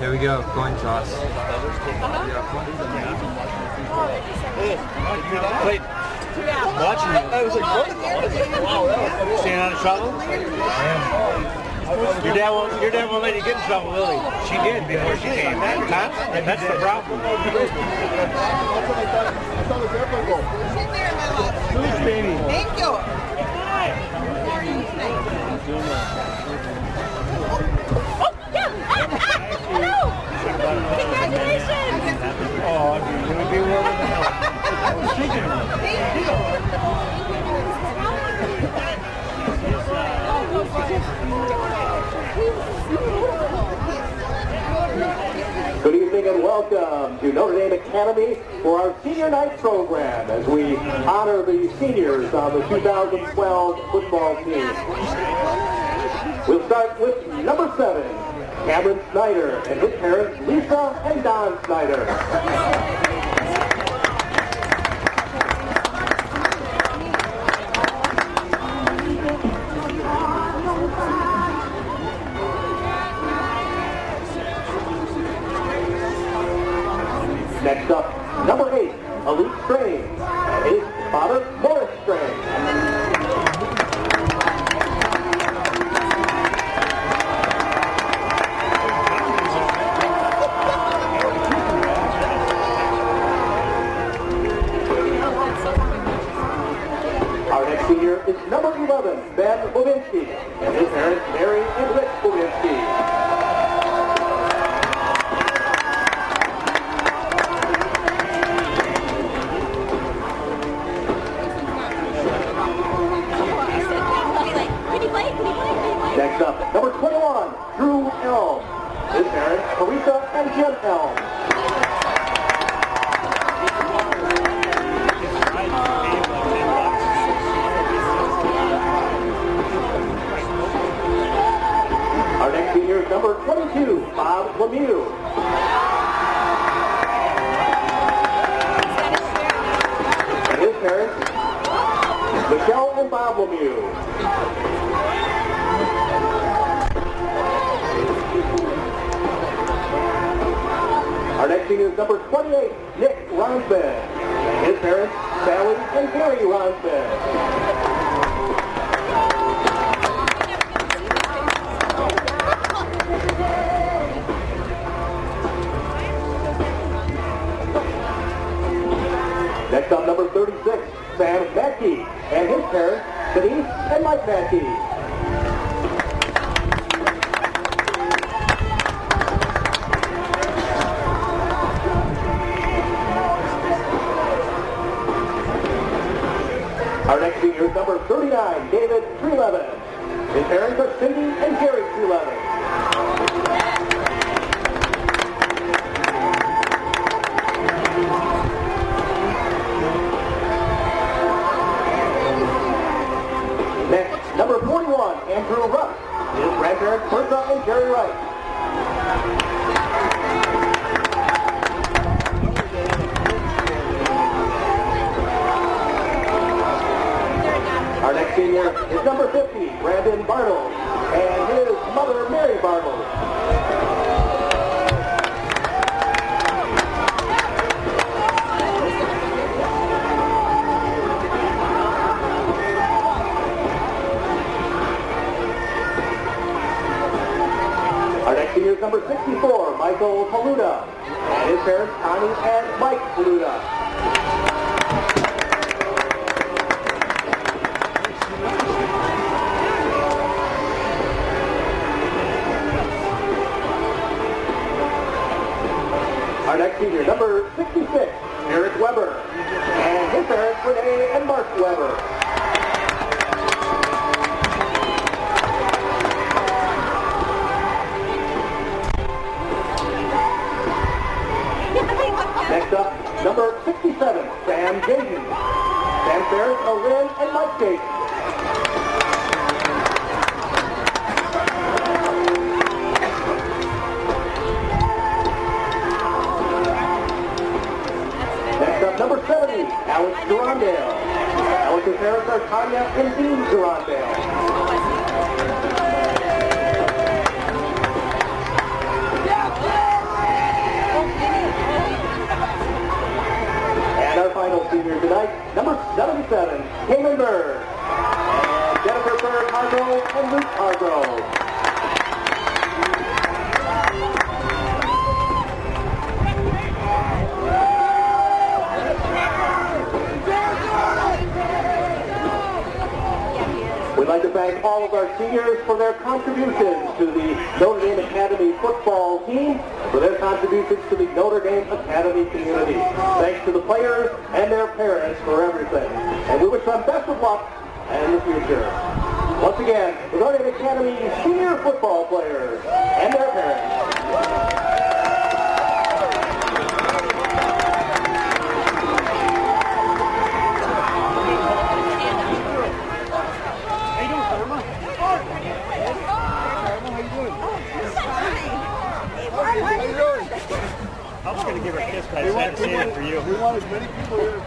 There we go, coin toss. Wait, watching it, I was like, what? Wow, that was cool. Staying out of trouble? Your dad won't let you get in trouble, will he? She did before she came. Huh? That's the problem. Thank you. Hello! Congratulations! Oh, you're going to be one of the hell. I was thinking of Good evening and welcome to Notre Dame Academy for our senior night program as we honor the seniors on the 2012 football team. We'll start with number 7, Cameron Snyder, and his parents Lisa and Don Snyder. Next up, number 8, Alik Strain, and his father, Erik Strain. Our next senior is number 11, Ben Levinsky, and his parents, Mary and Rick Levinsky. Next up, number 21, Drew Elm. His parents, Teresa and Jim Elm. Our next senior is number 22, Bob LeMieux. And his parents, Michelle and Bob LeMieux. Our next senior is number 28, Nick Ronsman, and his parents, Sally and Pere Ronsman. Next up, number 36, Sam Maedke, and his parents, Denise and Mike Maedke. Our next senior is number 39, David Treleven. His parents are Cindy and Gary Treleven. Next, number 41, Andrew Rupp. His grandparents, Bertha and Jerry Wright. Our next senior is number 50, Brandon Barthels, and his mother, Mary Barthels. Our next senior is number 64, Michael Paluda, and his parents, Connie and Mike Paluda. Our next senior, number 66, Erik Weber, and his parents, Renee and Mark Weber. Next up, number 67, Sam Jadin. Sam's parents are Lynn and Mike Jadin. Number 70, Alik Gerondale. Alik's parents are Tanya and Dean Gerondale. seniors for their contributions to the Notre Dame Academy football team, and for their contributions to the Notre Dame Academy community. Thanks to the players and their parents for everything. And we wish them best of luck in the future. Once again, the Notre Dame Academy senior football players and their parents. I was going to give her a kiss, but I just had to say it for you. We want as many people here.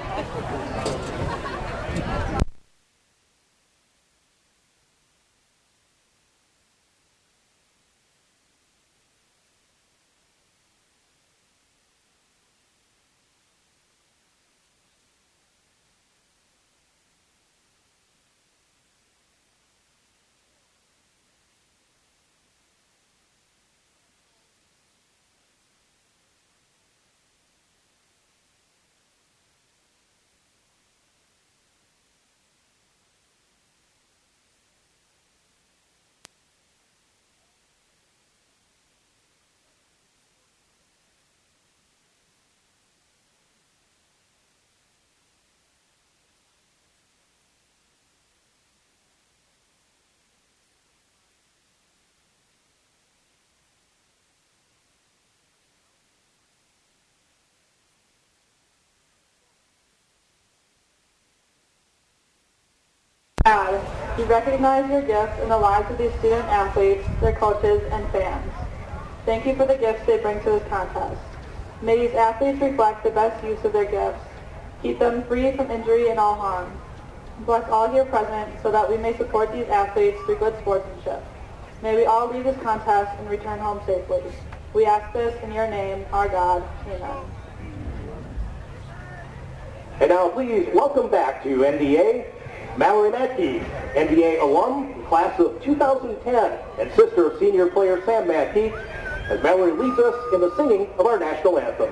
God, we recognize your gifts in the lives of these student athletes, their coaches, and fans. Thank you for the gifts they bring to this contest. May these athletes reflect the best use of their gifts. Keep them free from injury and all harm. Bless all here present so that we may support these athletes through good sportsmanship. May we all leave this contest and return home safely. We ask this in your name, our God. Amen. And now please welcome back to NDA, Mallory Maedke, NDA alum, class of 2010, and sister of senior player Sam Maedke, as Mallory leads us in the singing of our national anthem.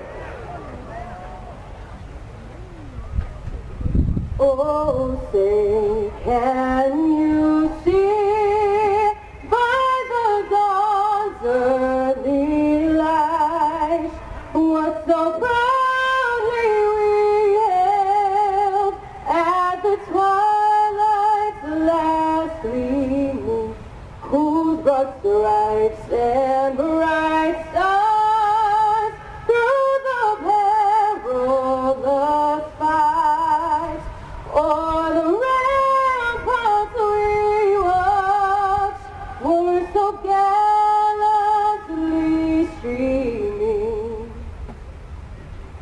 Oh, say, can you see by the dawn's early light what so proudly we hailed at the twilight's last gleaming, whose broad stripes and bright stars through the perilous fight o'er the ramparts we watched were so gallantly streaming,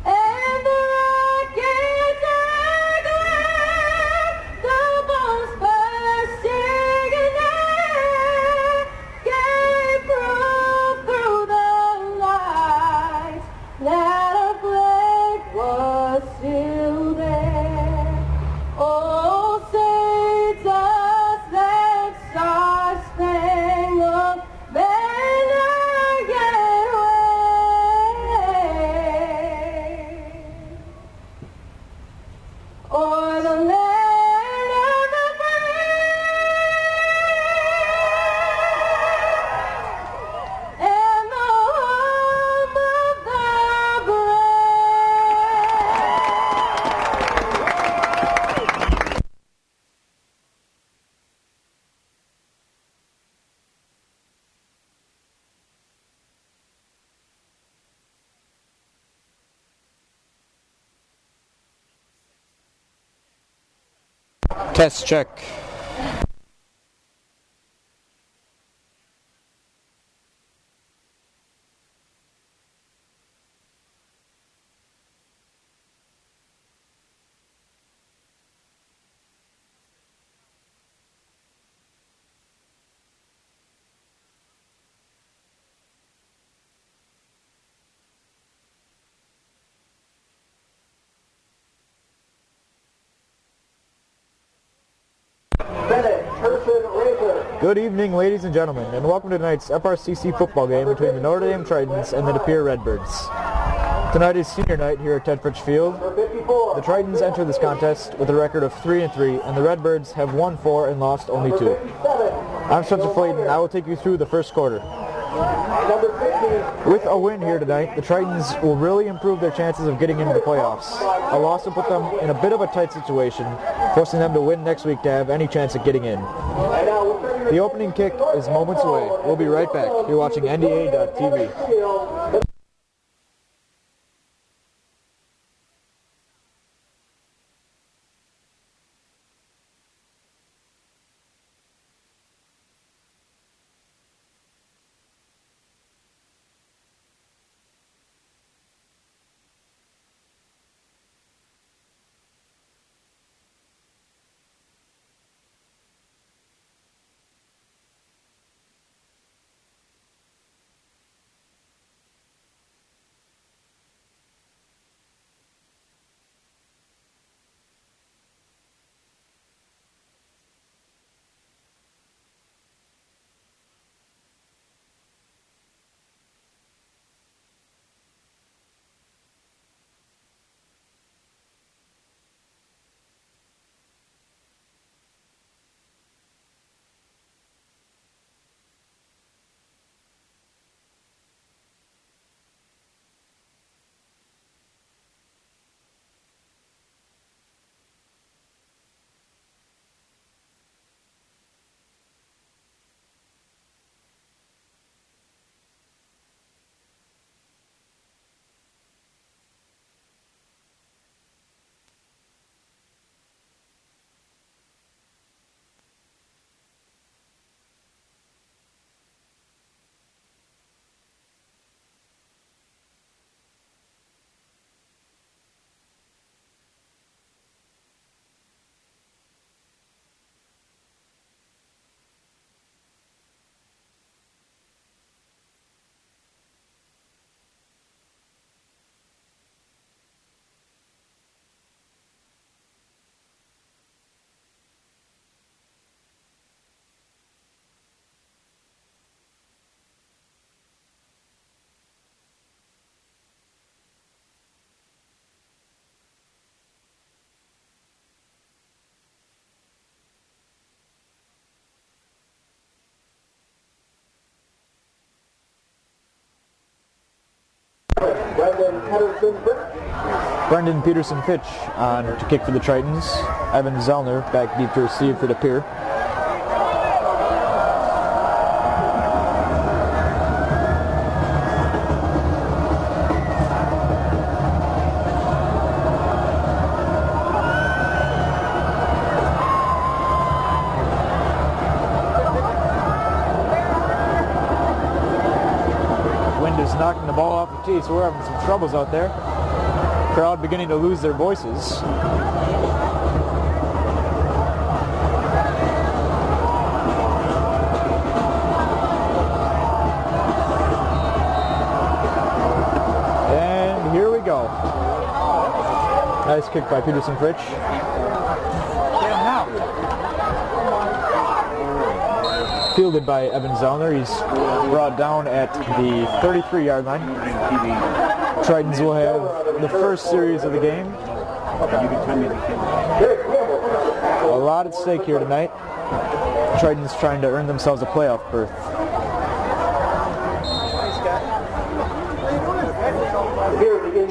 and the rockets regular, the bombs bursting in air, gave proof through the light that our flag was still there. Oh, say does that star-spangled banner yet wave o'er the land of the brave and the home of the brave. Test check. Good evening, ladies and gentlemen, and welcome to tonight's FRCC football game between the Notre Dame Tritons and the DePere Redbirds. Tonight is senior night here at Ted Fritsch Field. The Tritons enter this contest with a record of 3-3, and the Redbirds have won 4 and lost only 2. I'm Spencer Flayton, and I will take you through the first quarter. With a win here tonight, the Tritons will really improve their chances of getting into the playoffs. A loss will put them in a bit of a tight situation, forcing them to win next week to have any chance at getting in. The opening kick is moments away. We'll be right back. You're watching NDA.TV. Brendan Peterson Fitch on to kick for the Tritons. Evan Zellner back deep to receive for DePere. Wind is knocking the ball off the tee, so we're having some troubles out there. Crowd beginning to lose their voices. And here we go. Nice kick by Peterson Fritsch. Fielded by Evan Zellner. He's brought down at the 33-yard line. Tritons will have the first series of the game. A lot at stake here tonight. Tritons trying to earn themselves a playoff berth.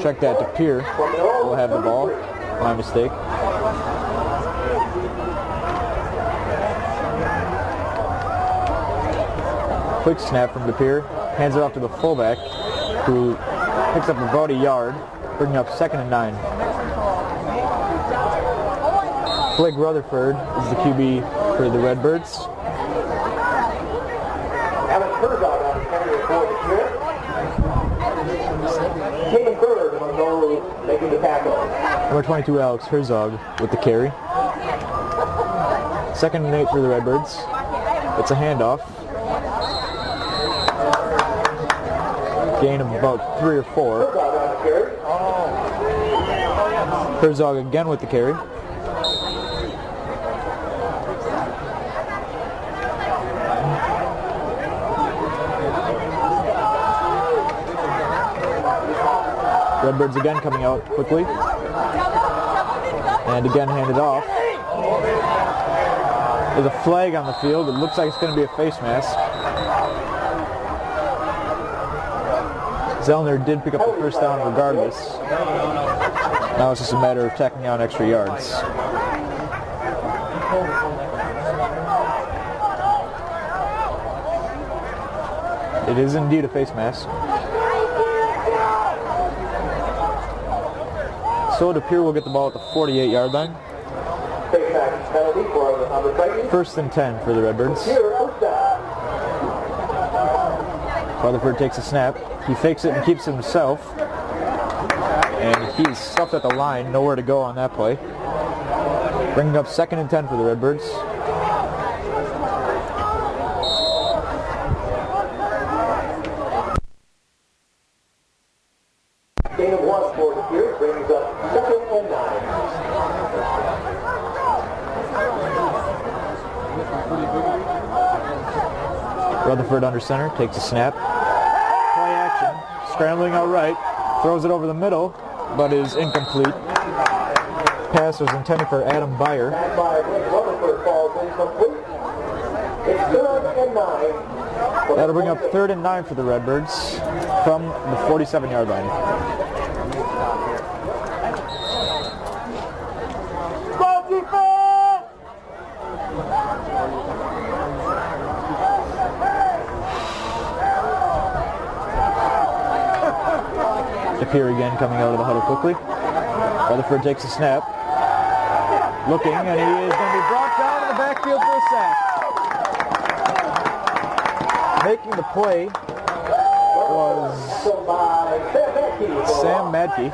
Check that to Pere. We'll have the ball. My mistake. Quick snap from DePere. Hands it off to the fullback, who picks up about a yard, bringing up 2nd and 9. Blake Rutherford is the QB for the Redbirds. Cayman Berg among those making the tackle. Number 22, Alex Herzog with the carry. 2nd and 8 for the Redbirds. It's a handoff. Gain of about 3 or 4. Herzog again with the carry. Redbirds again coming out quickly. And again handed off. There's a flag on the field. It looks like it's going to be a face mask. Zellner did pick up the first down regardless. Now it's just a matter of tacking on extra yards. It is indeed a face mask. So DePere will get the ball at the 48-yard line. First and 10 for the Redbirds. Rutherford takes a snap. He fakes it and keeps it himself. And he's stuffed at the line. Nowhere to go on that play. Bringing up second and 10 for the Redbirds. Gain of 1 for DePere brings up second and 9. Rutherford under center, takes a snap. Play action, scrambling out right, throws it over the middle, but is incomplete. Pass was intended for Adam Baie. Rutherford falls incomplete. It's third and 9. That'll bring up third and 9 for the Redbirds from the 47-yard line. DePere again coming out of the huddle quickly. Rutherford takes a snap. Looking, and he is going to be brought down in the backfield for a sack. Making the play was Sam Maedke.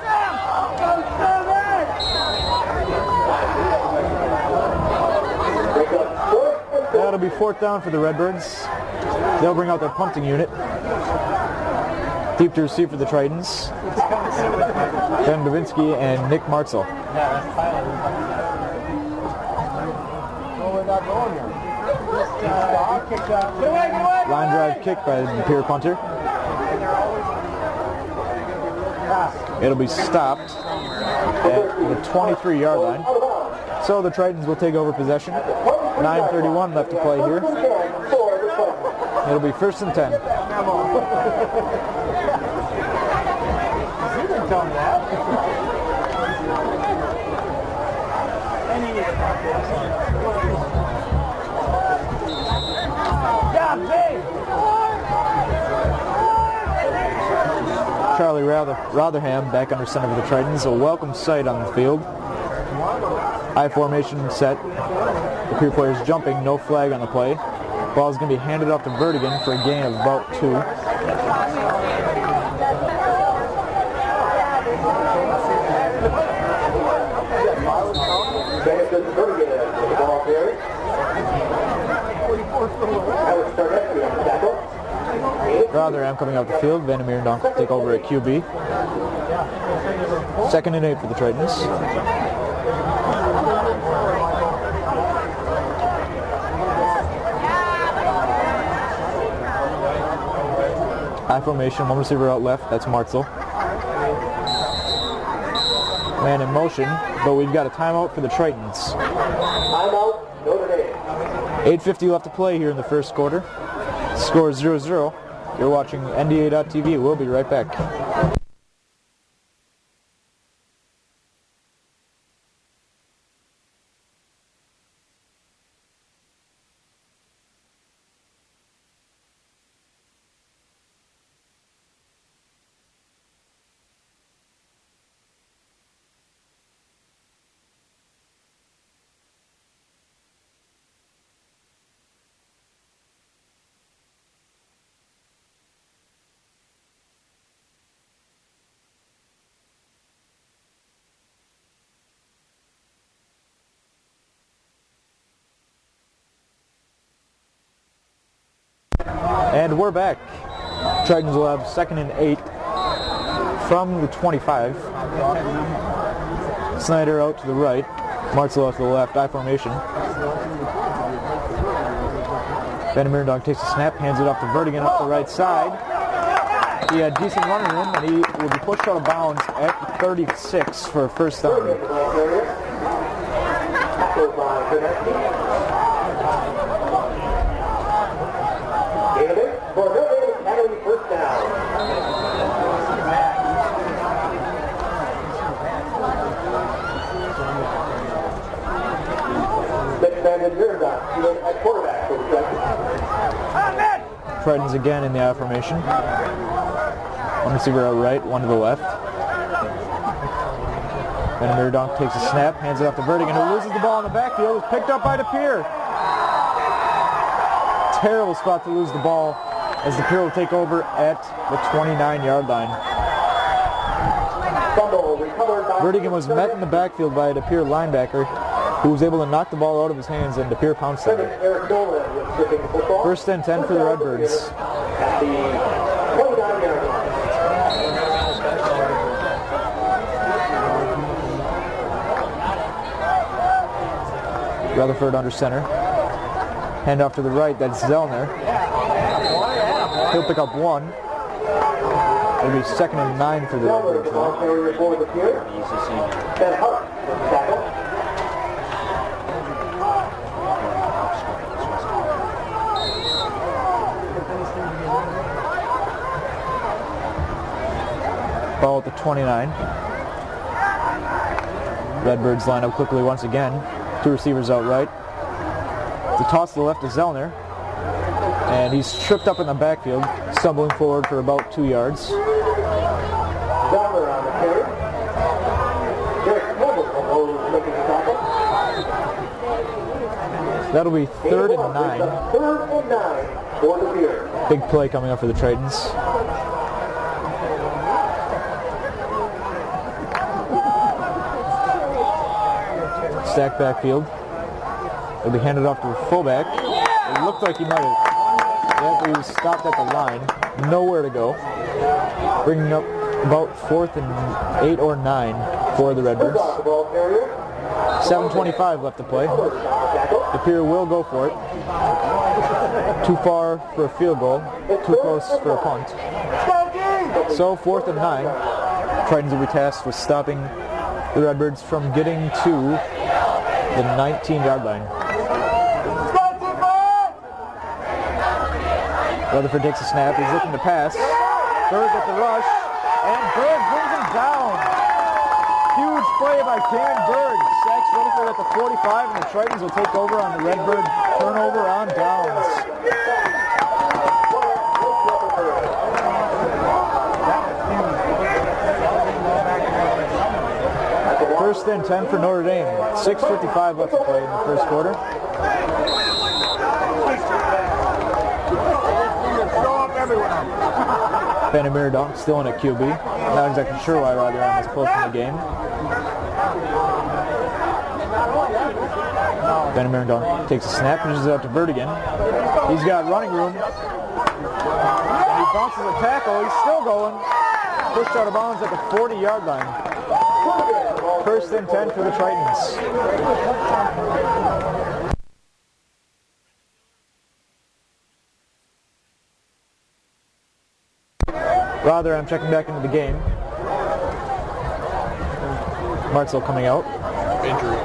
That'll be fourth down for the Redbirds. They'll bring out their punting unit. Deep to receive for the Tritons. Ben Bavinski and Nick Martzel. Line drive kick by the DePere punter. It'll be stopped at the 23-yard line. So the Tritons will take over possession. 9:31 left to play here. It'll be first and 10. Charlie Rotherham back under center for the Tritons. A welcome sight on the field. I formation set. The DePere players jumping, no flag on the play. Ball is going to be handed off to Vertigan for a gain of about 2. Rotherham coming out the field. Vandermeer and Donk take over at QB. Second and 8 for the Tritons. High formation, one receiver out left, that's Martzel. Man in motion, but we've got a timeout for the Tritons. Timeout, Notre Dame. 8:50 left to play here in the first quarter. Score is 0-0. You're watching NDA.TV. We'll be right back. And we're back. Tritons will have second and 8 from the 25. Snyder out to the right. Martzel out to the left. I formation. Vandermeer Dog takes a snap, hands it off to Vertigan up the right side. He had decent running room, and he will be pushed out of bounds at the 36 for a first down. Tritons again in the I formation. One receiver out right, one to the left. Then Donk takes a snap, hands it off to Vertigan, who loses the ball in the backfield. It's picked up by DePere. Terrible spot to lose the ball, as DePere will take over at the 29-yard line. Vertigan was met in the backfield by a DePere linebacker, who was able to knock the ball out of his hands, and DePere pounced on it. First and 10 for the Redbirds. Rutherford under center. Hand off to the right, that's Zellner. He'll pick up one. It'll be 2nd and 9 for the Redbirds. Ball at the 29. Redbirds line up quickly once again. 2 receivers out right. The toss to the left to Zellner. And he's tripped up in the backfield, stumbling forward for about 2 yards. Zellner on the carry. That'll be 3rd and 9. 3rd and 9 for the Pere. Big play coming up for the Tritons. Stack backfield. It'll be handed off to the fullback. It looked like he might have. Yeah, he was stopped at the line. Nowhere to go. Bringing up about 4th and 8 or 9 for the Redbirds. 7:25 left to play. DePere will go for it. Too far for a field goal. Too close for a punt. So 4th and 9. Tritons will be tasked with stopping the Redbirds from getting to the 19-yard line. Rutherford takes a snap. He's looking to pass. Berg at the rush. And Berg brings him down. Huge play by Cayman Berg. Sacks Rutherford at the 45, and the Tritons will take over on the Redbird turnover on downs. First and 10 for Notre Dame. 6:55 left to play in the first quarter. Donk still in at QB. Not exactly sure why Rotherham is close in the game. Donk takes a snap, pushes it out to Vertigan. He's got running room. And he bounces a tackle. He's still going. Pushed out of bounds at the 40-yard line. First and 10 for the Tritons. Rotherham checking back into the game. Martzell coming out. Injury.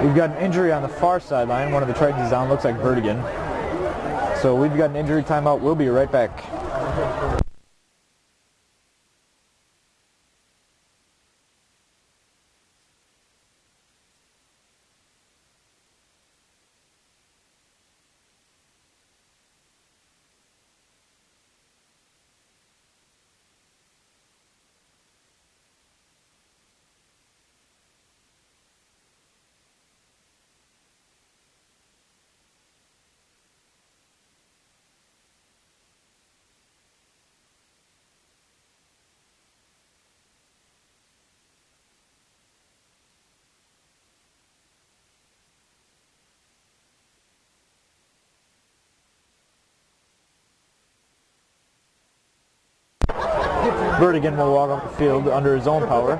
We've got an injury on the far sideline. One of the Tritons is down. Looks like Vertigan. So we've got an injury timeout. We'll be right back. Vertigan will walk off the field under his own power.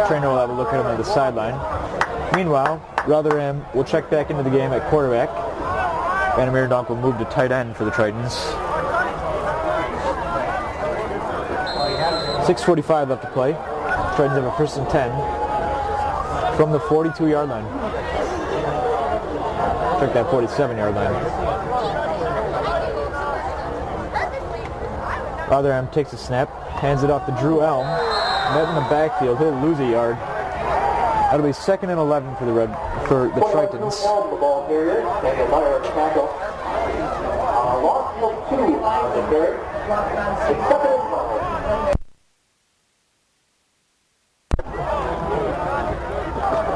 Trainer will have a look at him at the sideline. Meanwhile, Rotherham will check back into the game at quarterback. Donk will move to tight end for the Tritons. 6:45 left to play. Tritons have a 1st and 10 from the 42-yard line. Check that 47-yard line. Rotherham takes a snap, hands it off to Drew Elm. Met in the backfield, he'll lose a yard. That'll be 2nd and 11 for the Tritons. The ball carrier, and the Meyer tackle. Loss of 2 on the carry. It's 2nd and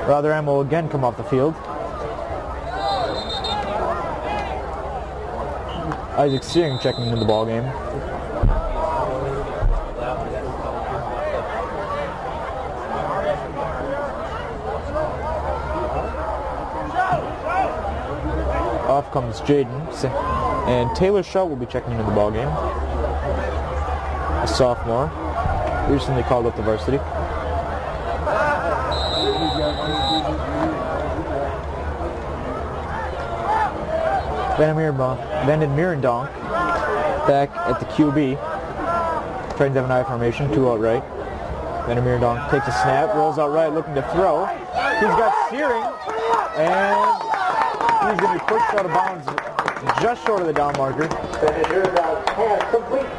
12. Rotherham will again come off the field. Isaac Searing checking into the ball game. Off comes Jadin, and Taylor Shaw will be checking into the ball game. A sophomore, recently called up to varsity. Vanden Mirendonk back at the QB. Trying to have an I formation, 2 out right. Vanden Mirendonk takes a snap, rolls out right, looking to throw. He's got Searing, and he's going to be pushed out of bounds just short of the down marker.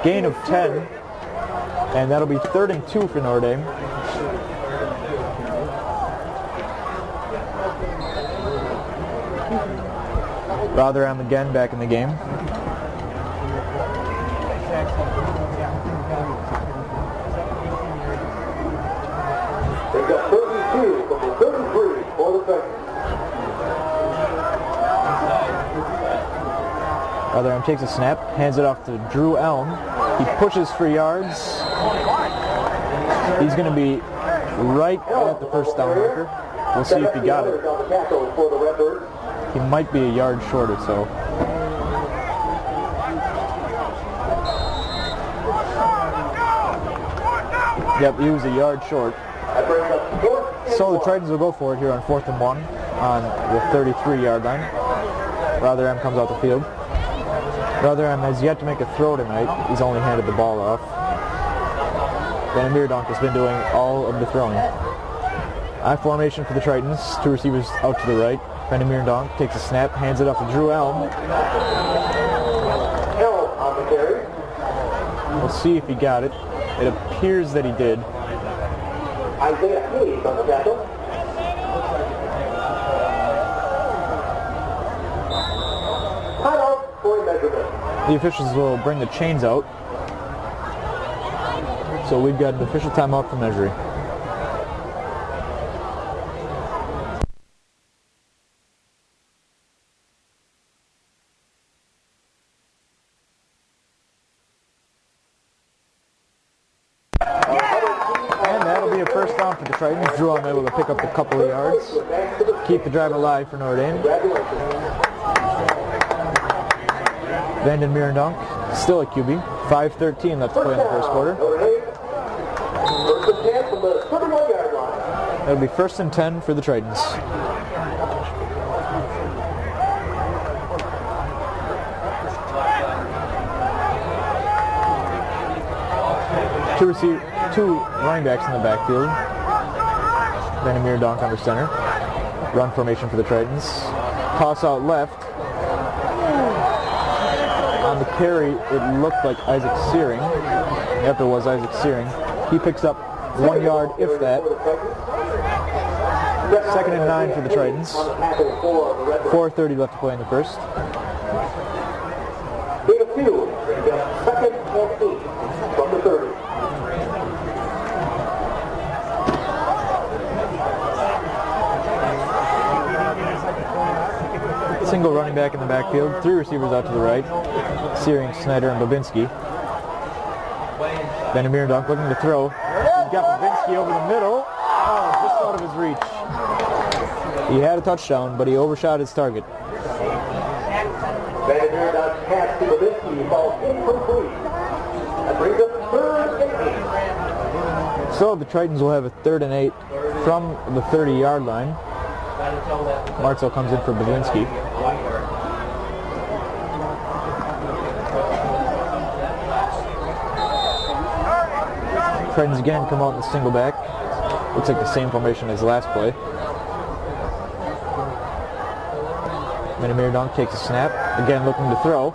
Gain of 10, and that'll be 3rd and 2 for Notre Dame. Rotherham again back in the game. They've got 32 from the 33 for the Tritons. Rotherham takes a snap, hands it off to Drew Elm. He pushes for yards. He's going to be right at the first down marker. We'll see if he got it. He might be a yard short or so. Yep, he was a yard short. So the Tritons will go for it here on 4th and 1 on the 33-yard line. Rotherham comes out the field. Rotherham has yet to make a throw tonight. He's only handed the ball off. Van Meerdonk has been doing all of the throwing. I formation for the Tritons. 2 receivers out to the right. Van Meerdonk takes a snap, hands it off to Drew Elm. We'll see if he got it. It appears that he did. Isaiah Hayes on the tackle. Timeout for a measurement. The officials will bring the chains out. So we've got an official timeout for measuring. For the Tritons, Drew Elm able to pick up a couple of yards, keep the drive alive for Notre Dame. Vanden Mirendonk, still at QB, 5:13 left to play in the first quarter. That'll be 1st and 10 for the Tritons. Two running backs in the backfield. Vanden Mirendonk under center. Run formation for the Tritons. Toss out left. On the carry, it looked like Isaac Searing. Yep, it was Isaac Searing. He picks up 1 yard, if that. 2nd and 9 for the Tritons. 4:30 left to play in the first. Gain of 2. 2nd and 8 from the 30. Single running back in the backfield, 3 receivers out to the right. Searing, Snyder, and Babinski. Vanden Mirendonk looking to throw. He's got Babinski over the middle. Oh, just out of his reach. He had a touchdown, but he overshot his target. Vanden Mirendonk's pass to Babinski falls incomplete. That brings up 3rd and 8. So the Tritons will have a 3rd and 8 from the 30-yard line. Martzel comes in for Babinski. Tritons again come out in the single back. Looks like the same formation as last play. Vanden Mirendonk takes a snap. Again looking to throw.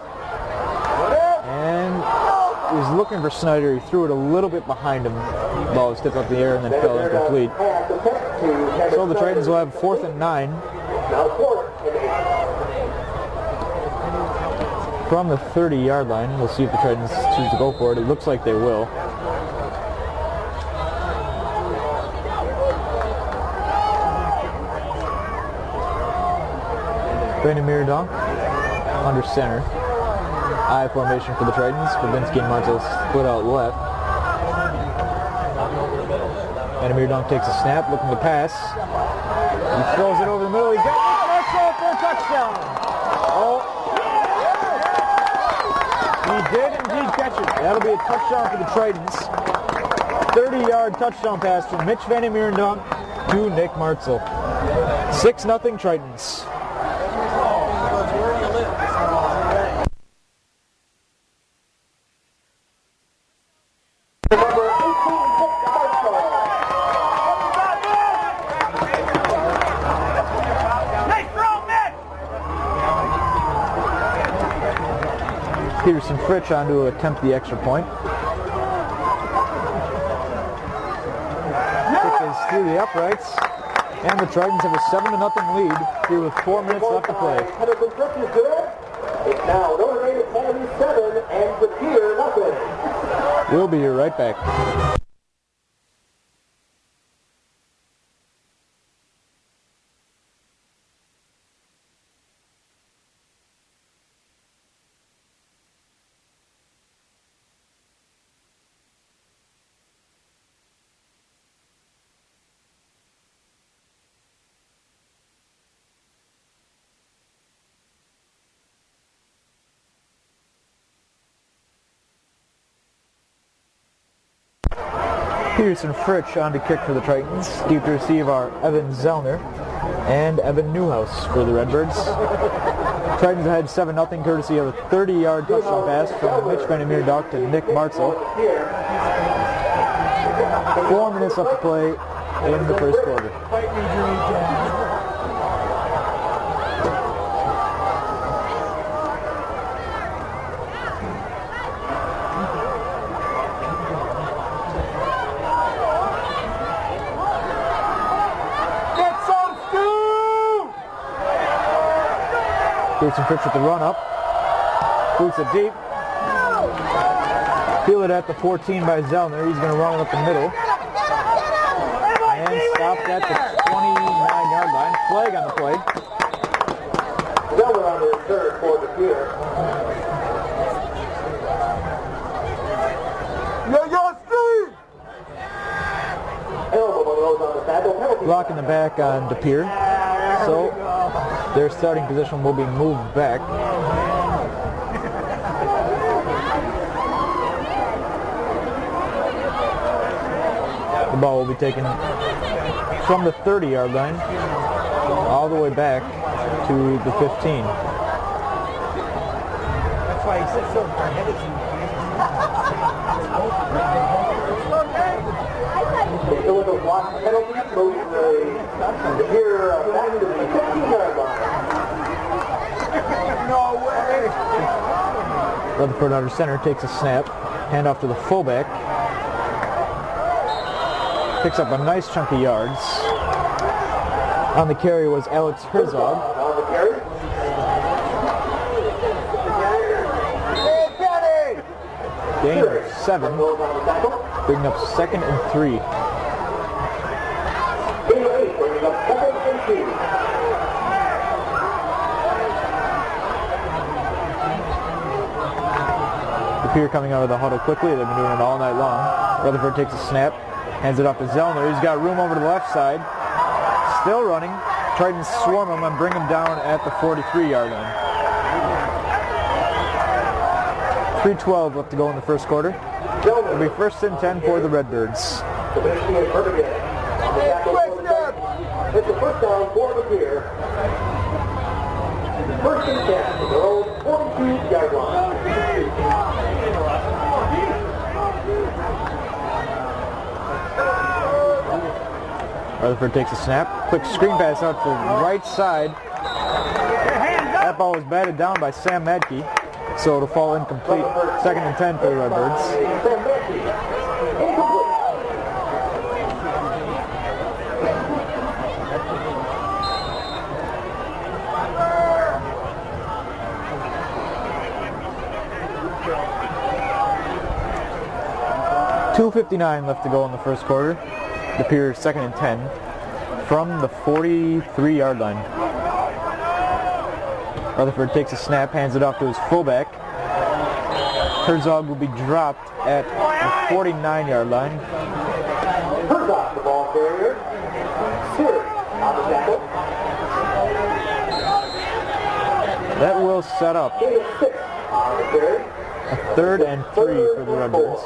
And was looking for Snyder. He threw it a little bit behind him. The ball was tipped up the air and then fell incomplete. So the Tritons will have 4th and 9. From the 30-yard line. We'll see if the Tritons choose to go for it. It looks like they will. Miradon under center. I formation for the Tritons. Babinski and Martel split out left. Miradon takes a snap, looking to pass. He throws it over the middle. He got Martel for a touchdown. Oh, he did indeed catch it. That'll be a touchdown for the Tritons. 30-yard touchdown pass from Mitch Van Miradon to Nick Martel. 6-0 Tritons. Peterson Fritsch on to attempt the extra point. Pitches through the uprights, and the Tritons have a 7-0 lead here with 4 minutes left to play. It's now Notre Dame Academy 7 and DePere nothing. We'll be right back. Peterson Fritsch on to kick for the Tritons. Deep to receive are Evan Zellner and Evan Newhouse for the Redbirds. Tritons ahead 7-0 courtesy of a 30-yard touchdown pass from Mitch Van Miradon to Nick Martel. 4 minutes left to play in the first quarter. Peterson Fritsch with the run up. Boots it deep. Feel it at the 14 by Zellner. He's going to run it up the middle. And stopped at the 29-yard line. Flag on the play. Zellner on the third for DePere. Block in the back on DePere. So their starting position will be moved back. The ball will be taken from the 30-yard line all the way back to the 15. That's why he sits so far ahead of you. Still with a block penalty, moves DePere back to the 15-yard line. No way! Rutherford under center takes a snap, handoff to the fullback. Picks up a nice chunk of yards. On the carry was Alex Herzog. On the carry. Gain of 7. Bringing up 2nd and 3. Gain of 8, bringing up 2nd and 2. DePere coming out of the huddle quickly. They've been doing it all night long. Rutherford takes a snap, hands it off to Zellner. He's got room over to the left side. Still running. Tritons swarm him and bring him down at the 43-yard line. 3:12 left to go in the first quarter. It'll be 1st and 10 for the Redbirds. It's a first down for DePere. 1st and 10 to their own 42-yard line. Rutherford takes a snap. Quick screen pass out to the right side. That ball was batted down by Sam Maedke. so it'll fall incomplete. 2nd and 10 for the Redbirds. Incomplete. 2:59 left to go in the first quarter. DePere 2nd and 10 from the 43-yard line. Rutherford takes a snap, hands it off to his fullback. Herzog will be dropped at the 49-yard line. Herzog, the ball carrier. Sears on the tackle. That will set up Gain of 6 on the carry. a 3rd and 3 for the Redbirds.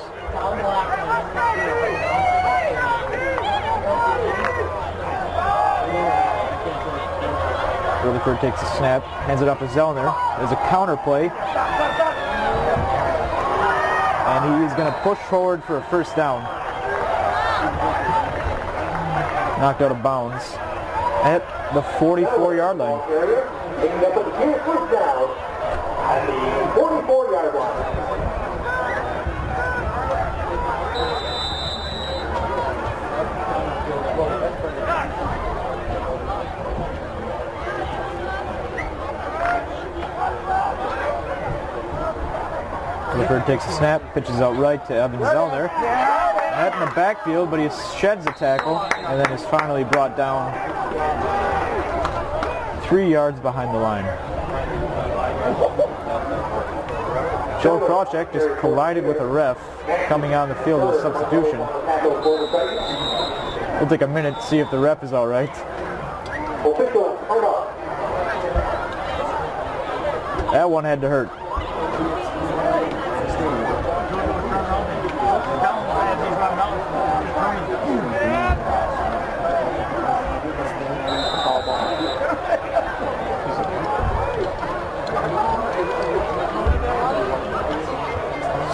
Rutherford takes a snap, hands it off to Zellner. There's a counter play. And he is going to push forward for a first down. Knocked out of bounds at the 44-yard line. Picking up a clear first down at the 44-yard line. Rutherford takes a snap, pitches out right to Evan Zellner. Net in the backfield, but he sheds a tackle and then is finally brought down 3 yards behind the line. Joe Krawczyk just collided with a ref coming on the field with a substitution. We'll take a minute to see if the ref is all right. That one had to hurt.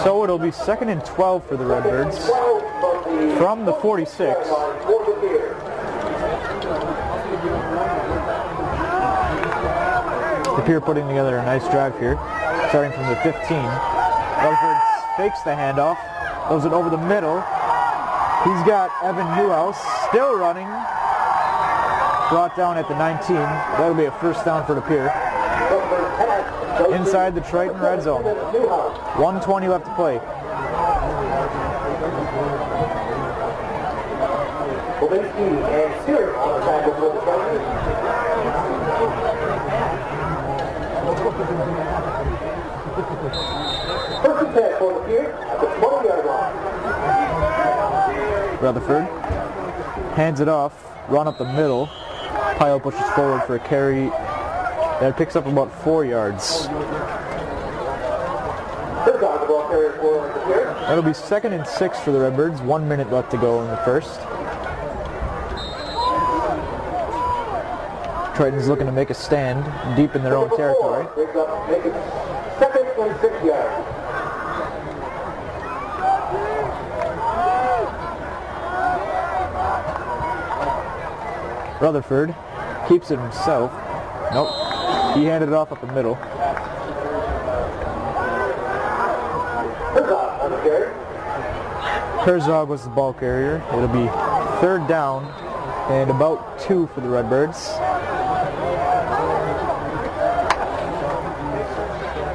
So it'll be 2nd and 12 for the Redbirds from the 46. DePere putting together a nice drive here, starting from the 15. Rutherford fakes the handoff, throws it over the middle. He's got Evan Newhouse still running, brought down at the 19. That'll be a first down for DePere. Inside the Triton red zone. 1:20 left to play. And Sears on the tackle for the Tritons. First and 10 for DePere at the 20-yard line. Rutherford hands it off, run up the middle. Pyle pushes forward for a carry that picks up about 4 yards. That'll be 2nd and 6 for the Redbirds. 1 minute left to go in the first. Triton's looking to make a stand deep in their own territory. 2nd and 6 yards. Rutherford keeps it himself. Nope. He handed it off up the middle. Herzog was the ball carrier. It'll be 3rd down and about 2 for the Redbirds.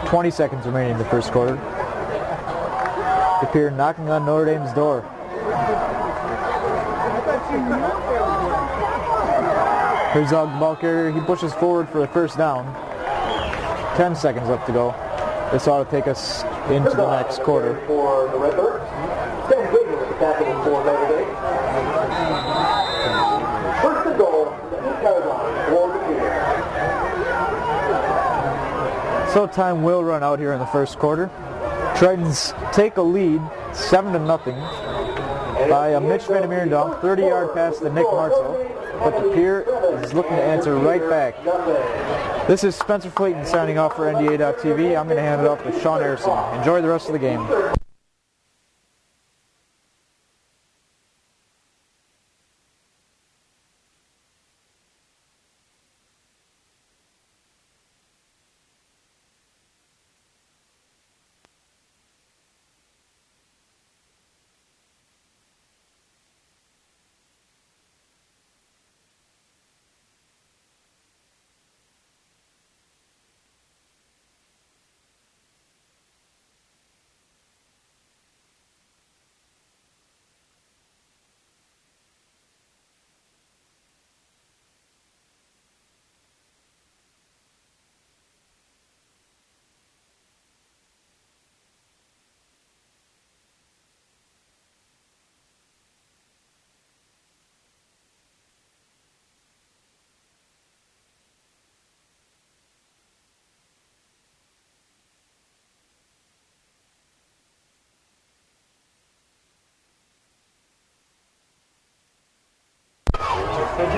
20 seconds remaining in the first quarter. DePere knocking on Notre Dame's door. Herzog, the ball carrier, he pushes forward for the first down. 10 seconds left to go. This ought to take us into the next quarter. For the Redbirds, Sam Wiggy with the tackle for Notre Dame. First and goal, the 8-yard line for DePere. So time will run out here in the first quarter. Tritons take a lead, 7-0, by a Mitch Vandermeer dunk, 30-yard pass to Nick Martzel. But DePere is looking to answer right back. This is Spencer Flayton signing off for NDA.TV. I'm going to hand it off to Sean Harrison. Enjoy the rest of the game.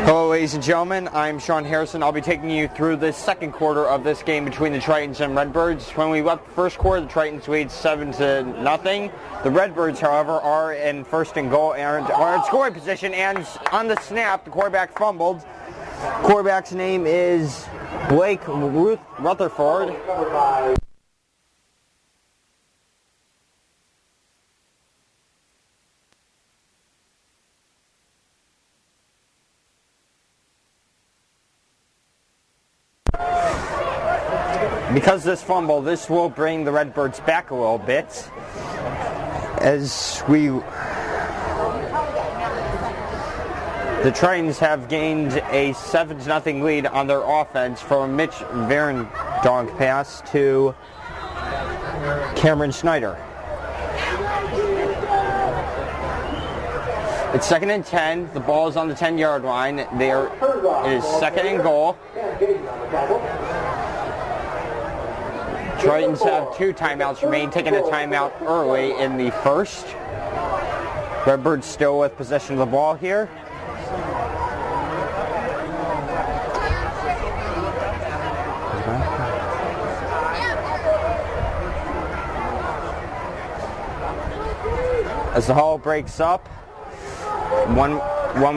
Hello ladies and gentlemen, I'm Sean Harrison. I'll be taking you through the second quarter of this game between the Tritons and Redbirds. When we left the first quarter, the Tritons lead 7-0. The Redbirds, however, are in first and goal and are in scoring position, and on the snap, the quarterback fumbled. Quarterback's name is Blake Rutherford. Because of this fumble, this will bring the Redbirds back a little bit as the Tritons have gained a 7-0 lead on their offense from a Mitch Verendonk pass to Cameron Snyder. It's 2nd and 10. The ball is on the 10-yard line. It is 2nd and goal. Tritons have 2 timeouts remaining, taking a timeout early in the first. Redbirds still with possession of the ball here. As the hull breaks up, one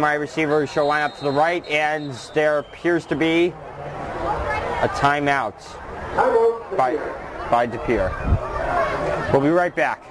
wide receiver shall line up to the right, and there appears to be a timeout by DePere. We'll be right back.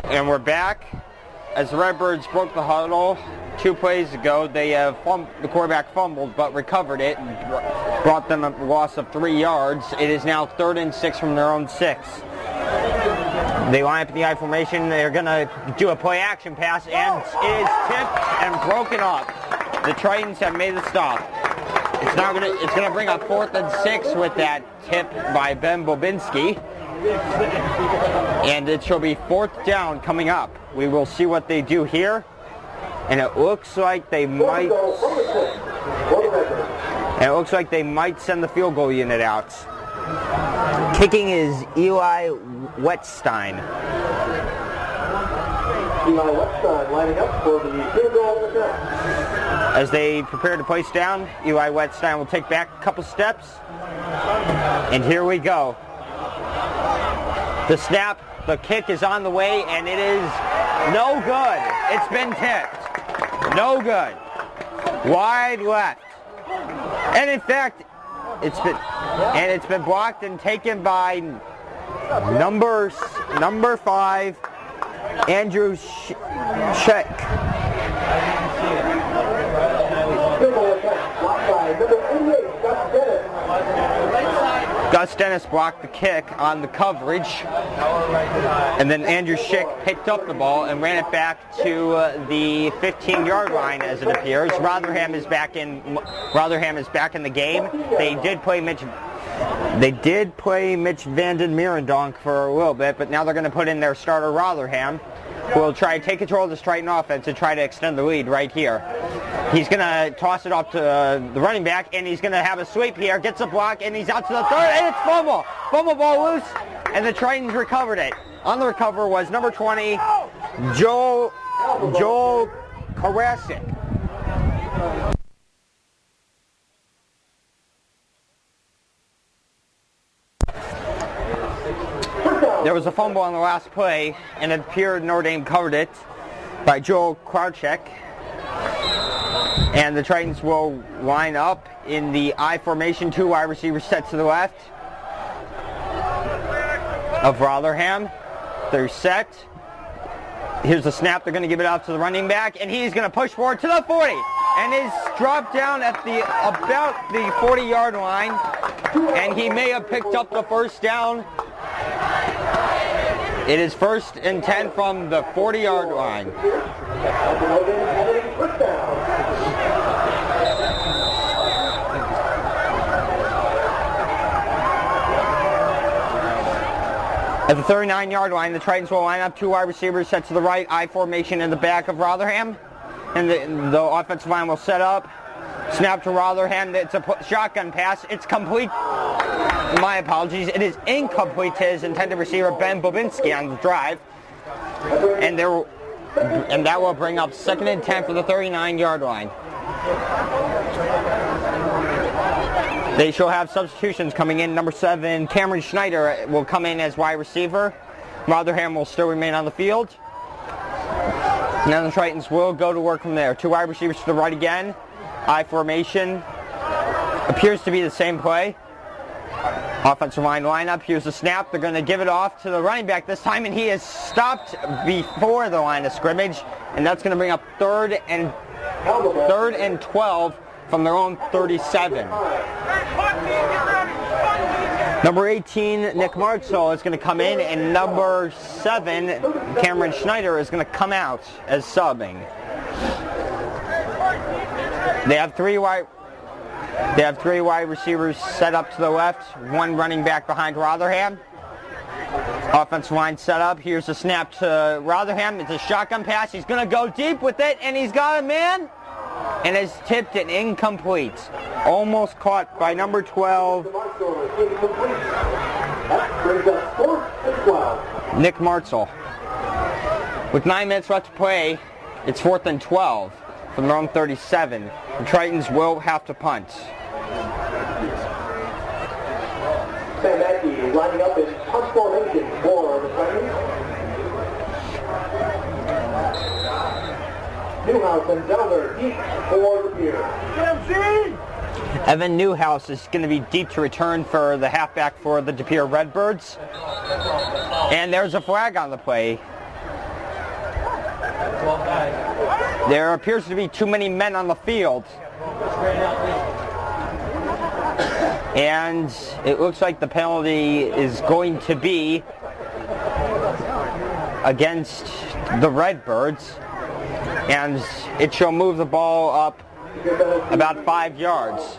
And we're back. As the Redbirds broke the huddle 2 plays ago, the quarterback fumbled but recovered it and brought them a loss of 3 yards. It is now 3rd and 6 from their own 6. They line up in the I formation. They're going to do a play action pass, and it is tipped and broken up. The Tritons have made the stop. It's going to bring up 4th and 6 with that tip by Ben Bobinski. And it shall be 4th down coming up. We will see what they do here. And it looks like they might send the field goal unit out. Kicking is Eli Wettstein. Eli Wettstein lining up for the field goal attempt. As they prepare to place down, Eli Wettstein will take back a couple steps. And here we go. The snap, the kick is on the way, and it is no good. It's been tipped. No good. Wide left. And in fact, it's been blocked and taken by number 5, Andrew Sheck. Gus Dennis blocked the kick on the coverage, and then Andrew Schick picked up the ball and ran it back to the 15-yard line, as it appears. Rotherham is back in the game. They did play Mitch Vanden Mierendonk for a little bit, but now they're going to put in their starter Rotherham, who will try to take control of the Triton offense and try to extend the lead right here. He's going to toss it off to the running back, and he's going to have a sweep here, gets a block, and he's out to the 3rd, and it's fumble. Fumble ball loose, and the Tritons recovered it. On the recover was number 20, Joel Karasik. There was a fumble on the last play, and it appeared Notre Dame covered it by Joel Krawczyk. And the Tritons will line up in the I formation, 2 wide receivers set to the left of Rotherham. They're set. Here's the snap. They're going to give it out to the running back, and he's going to push forward to the 40, and is dropped down at about the 40-yard line, and he may have picked up the first down. It is 1st and 10 from the 40-yard line. At the 39-yard line, the Tritons will line up 2 wide receivers set to the right, I formation in the back of Rotherham. And the offensive line will set up. Snap to Rotherham. It's a shotgun pass. It's complete. My apologies. It is incomplete to his intended receiver, Ben Bobinski, on the drive. And that will bring up 2nd and 10 for the 39-yard line. They shall have substitutions coming in. Number 7, Cameron Snyder will come in as wide receiver. Rotherham will still remain on the field. Now the Tritons will go to work from there. 2 wide receivers to the right again. I formation. Appears to be the same play. Offensive line lineup. Here's the snap. They're going to give it off to the running back this time, and he is stopped before the line of scrimmage. And that's going to bring up 3rd and 12 from their own 37. Number 18, Nick Martzell, is going to come in, and number 7, Cameron Schneider, is going to come out as subbing. They have three wide receivers set up to the left, 1 running back behind Rotherham. Offensive line set up. Here's the snap to Rotherham. It's a shotgun pass. He's going to go deep with it, and he's got a man. And has tipped it incomplete. Almost caught by number 12, Nick Martzell. With 9 minutes left to play, it's 4th and 12 from their own 37. The Tritons will have to punt. Maedke lining up in punt formation for the Tritons. Newhouse and Delder deep for the Pere. Evan Newhouse is going to be deep to return for the halfback for the DePere Redbirds. And there's a flag on the play. There appears to be too many men on the field. And it looks like the penalty is going to be against the Redbirds. And it shall move the ball up about 5 yards.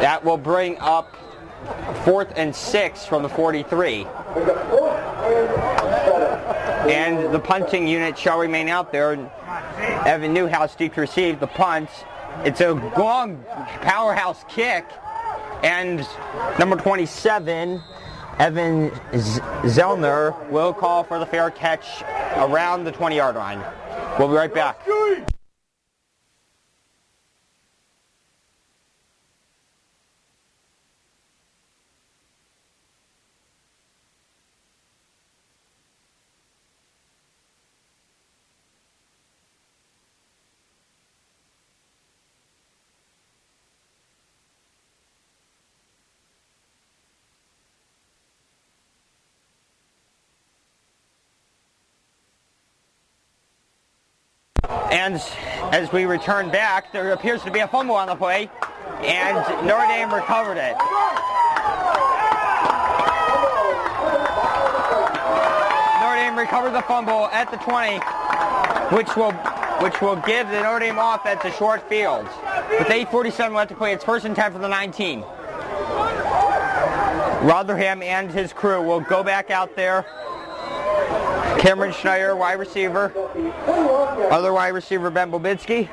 That will bring up 4th and 6 from the 43. And the punting unit shall remain out there. Evan Newhouse deep to receive the punt. It's a long powerhouse kick. And number 27, Evan Zellner, will call for the fair catch around the 20-yard line. We'll be right back. And as we return back, there appears to be a fumble on the play, and Notre Dame recovered it. Notre Dame recovered the fumble at the 20, which will give the Notre Dame offense a short field. With 8:47 left to play, it's 1st and 10 for the 19. Rotherham and his crew will go back out there. Cameron Schneider, wide receiver. Other wide receiver, Ben Bobinski.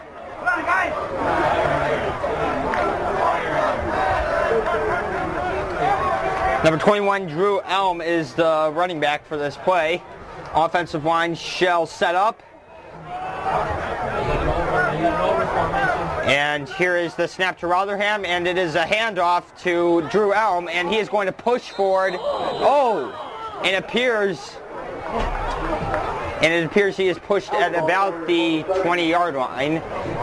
Number 21, Drew Elm, is the running back for this play. Offensive line shall set up. And here is the snap to Rotherham, and it is a handoff to Drew Elm, and he is going to push forward. Oh, it appears And it appears he is pushed at about the 20-yard line.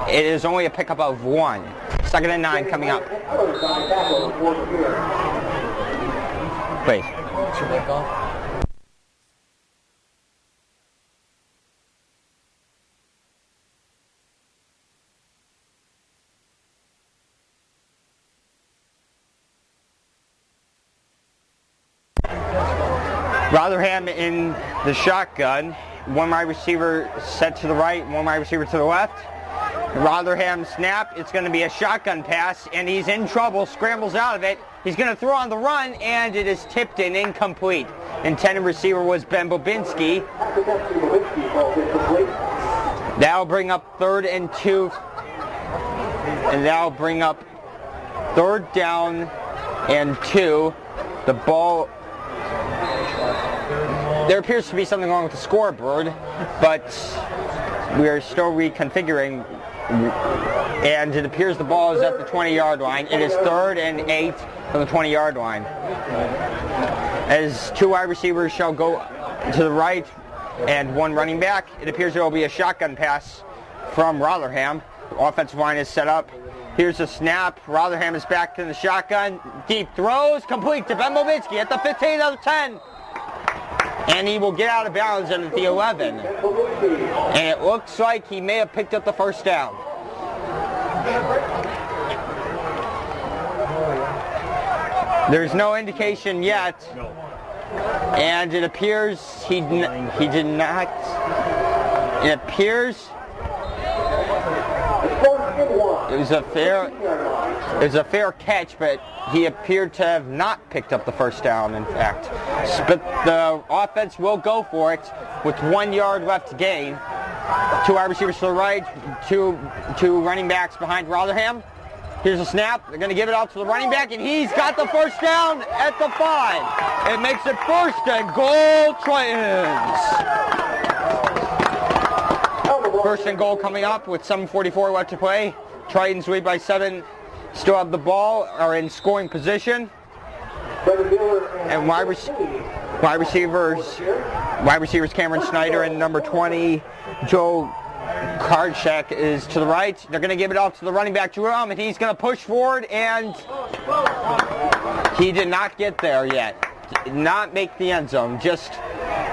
It is only a pickup of 1. 2nd and 9 coming up. Wait. Rotherham in the shotgun. One wide receiver set to the right, one wide receiver to the left. Rotherham snap. It's going to be a shotgun pass, and he's in trouble, scrambles out of it. He's going to throw on the run, and it is tipped and incomplete. Intended receiver was Ben Bobinski. That'll bring up 3rd and 2. And that'll bring up 3rd down and 2. The ball... There appears to be something wrong with the scoreboard, but we are still reconfiguring, and it appears the ball is at the 20-yard line. It is 3rd and 8 from the 20-yard line. As 2 wide receivers shall go to the right and 1 running back, it appears there will be a shotgun pass from Rotherham. The offensive line is set up. Here's the snap. Rotherham is back in the shotgun. Deep throws, complete to Ben Bobinski at the 15 of the 10. And he will get out of bounds at the 11. And it looks like he may have picked up the 1st down. There's no indication yet. And it appears he did not. It appears it was a fair catch, but he appeared to have not picked up the 1st down, in fact. But the offense will go for it with 1 yard left to gain. 2 wide receivers to the right, two running backs behind Rotherham. Here's a snap. They're going to give it out to the running back, and he's got the 1st down at the 5. It makes it 1st and goal, Tritons. 1st and goal coming up with 7:44 left to play. Tritons lead by 7. Still have the ball, are in scoring position. And wide receivers Cameron Snyder and number 20 Joe Karchek is to the right. They're going to give it off to the running back Jerome, and he's going to push forward, and he did not get there yet. Did not make the end zone. Just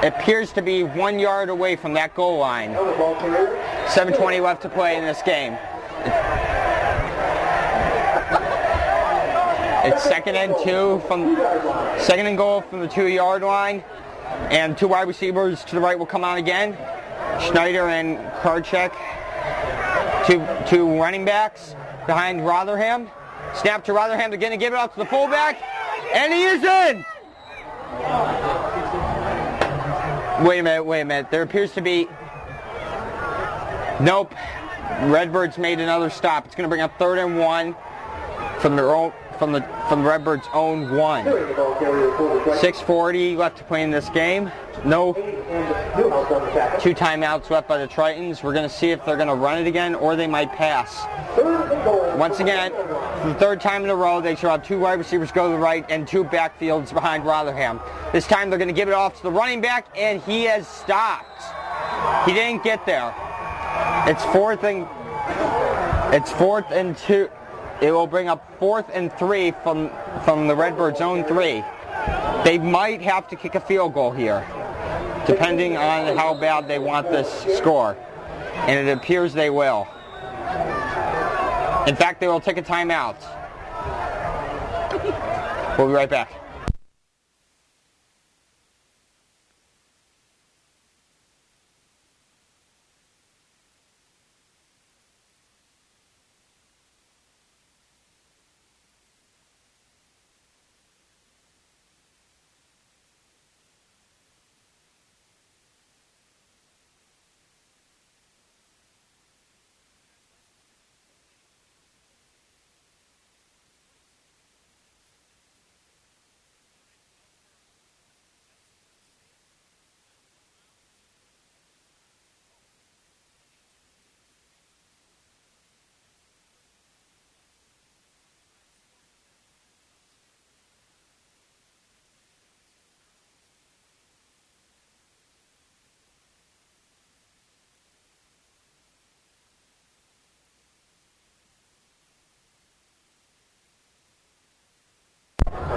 appears to be 1 yard away from that goal line. 7:20 left to play in this game. It's 2nd and 2 from 2nd and goal from the 2-yard line, and 2 wide receivers to the right will come on again. Schneider and Karchek, two running backs behind Rotherham. Snap to Rotherham. They're going to give it out to the fullback, and he is in. Wait a minute. There appears to be. Nope. Redbirds made another stop. It's going to bring up 3rd and 1 from their own. From the Redbirds' own 1. 6:40 left to play in this game. No 2 timeouts left by the Tritons. We're going to see if they're going to run it again or they might pass. Once again, for the 3rd time in a row, they shall have 2 wide receivers go to the right and 2 backfields behind Rotherham. This time they're going to give it off to the running back, and he has stopped. He didn't get there. It's 4th and 2. It will bring up 4th and 3 from the Redbirds' own 3. They might have to kick a field goal here, depending on how bad they want this score. And it appears they will. In fact, they will take a timeout. We'll be right back.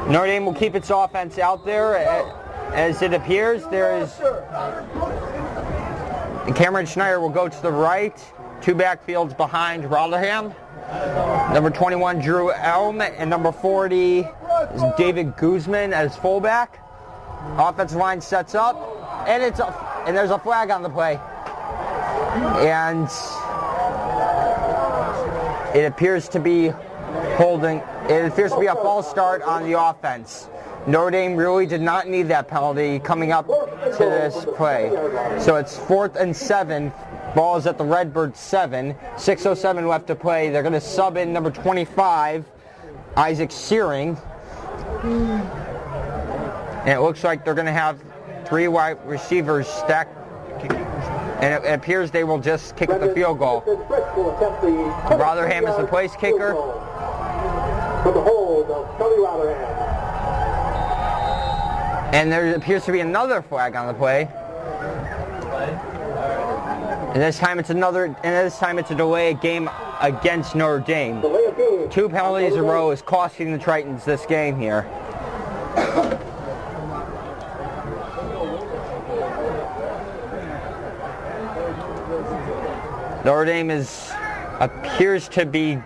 Notre Dame will keep its offense out there. As it appears, Cameron Snyder will go to the right. Two backfields behind Rotherham. Number 21, Drew Elm, and number 40 is David Guzman as fullback. Offensive line sets up, and there's a flag on the play. And it appears to be holding. It appears to be a false start on the offense. Notre Dame really did not need that penalty coming up to this play. So it's 4th and 7. Ball is at the Redbirds 7. 6:07 left to play. They're going to sub in number 25, Isaac Searing. And it looks like they're going to have 3 wide receivers stacked. And it appears they will just kick the field goal. Rotherham is the place kicker. For the hold of Kelly Rotherham. And there appears to be another flag on the play. And this time it's a delay of game against Notre Dame. 2 penalties in a row is costing the Tritons this game here. Notre Dame appears to be,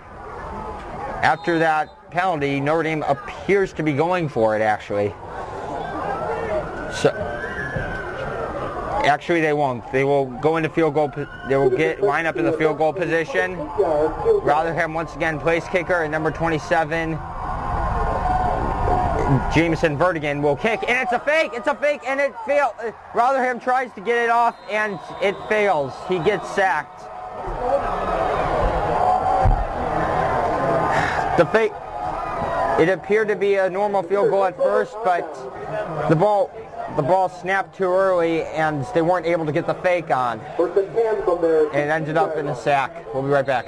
after that penalty, Notre Dame appears to be going for it, actually. So, actually they won't. They will go into field goal. They will line up in the field goal position. Rotherham once again place kicker, and number 27, Jameson Vertigan will kick, and it's a fake, and it fails. Rotherham tries to get it off, and it fails. He gets sacked. The fake, it appeared to be a normal field goal at first, but the ball snapped too early, and they weren't able to get the fake on. And it ended up in a sack. We'll be right back.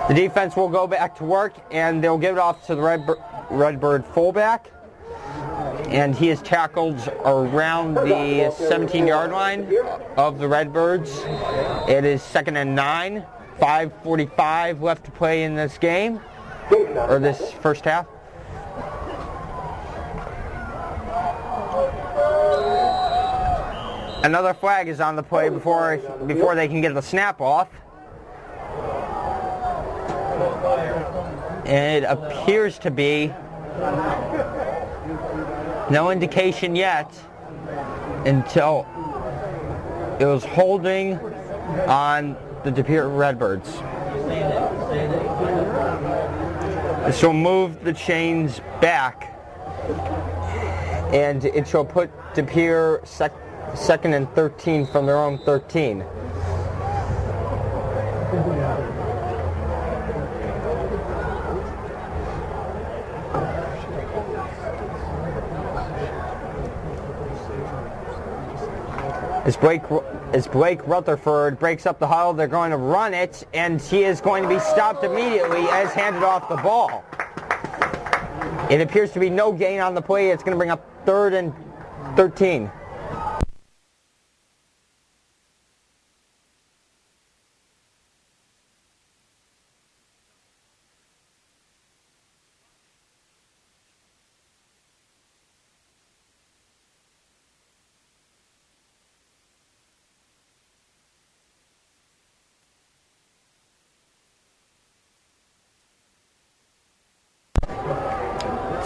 The defense will go back to work, and they'll give it off to the Redbird fullback. And he is tackled around the 17-yard line of the Redbirds. It is 2nd and 9. 5:45 left to play in this game, or this first half. Another flag is on the play before they can get the snap off. And it appears to be no indication yet until it was holding on the DePere Redbirds. This will move the chains back, and it shall put DePere 2nd and 13 from their own 13. As Blake Rutherford breaks up the huddle, they're going to run it, and he is going to be stopped immediately as handed off the ball. It appears to be no gain on the play. It's going to bring up 3rd and 13.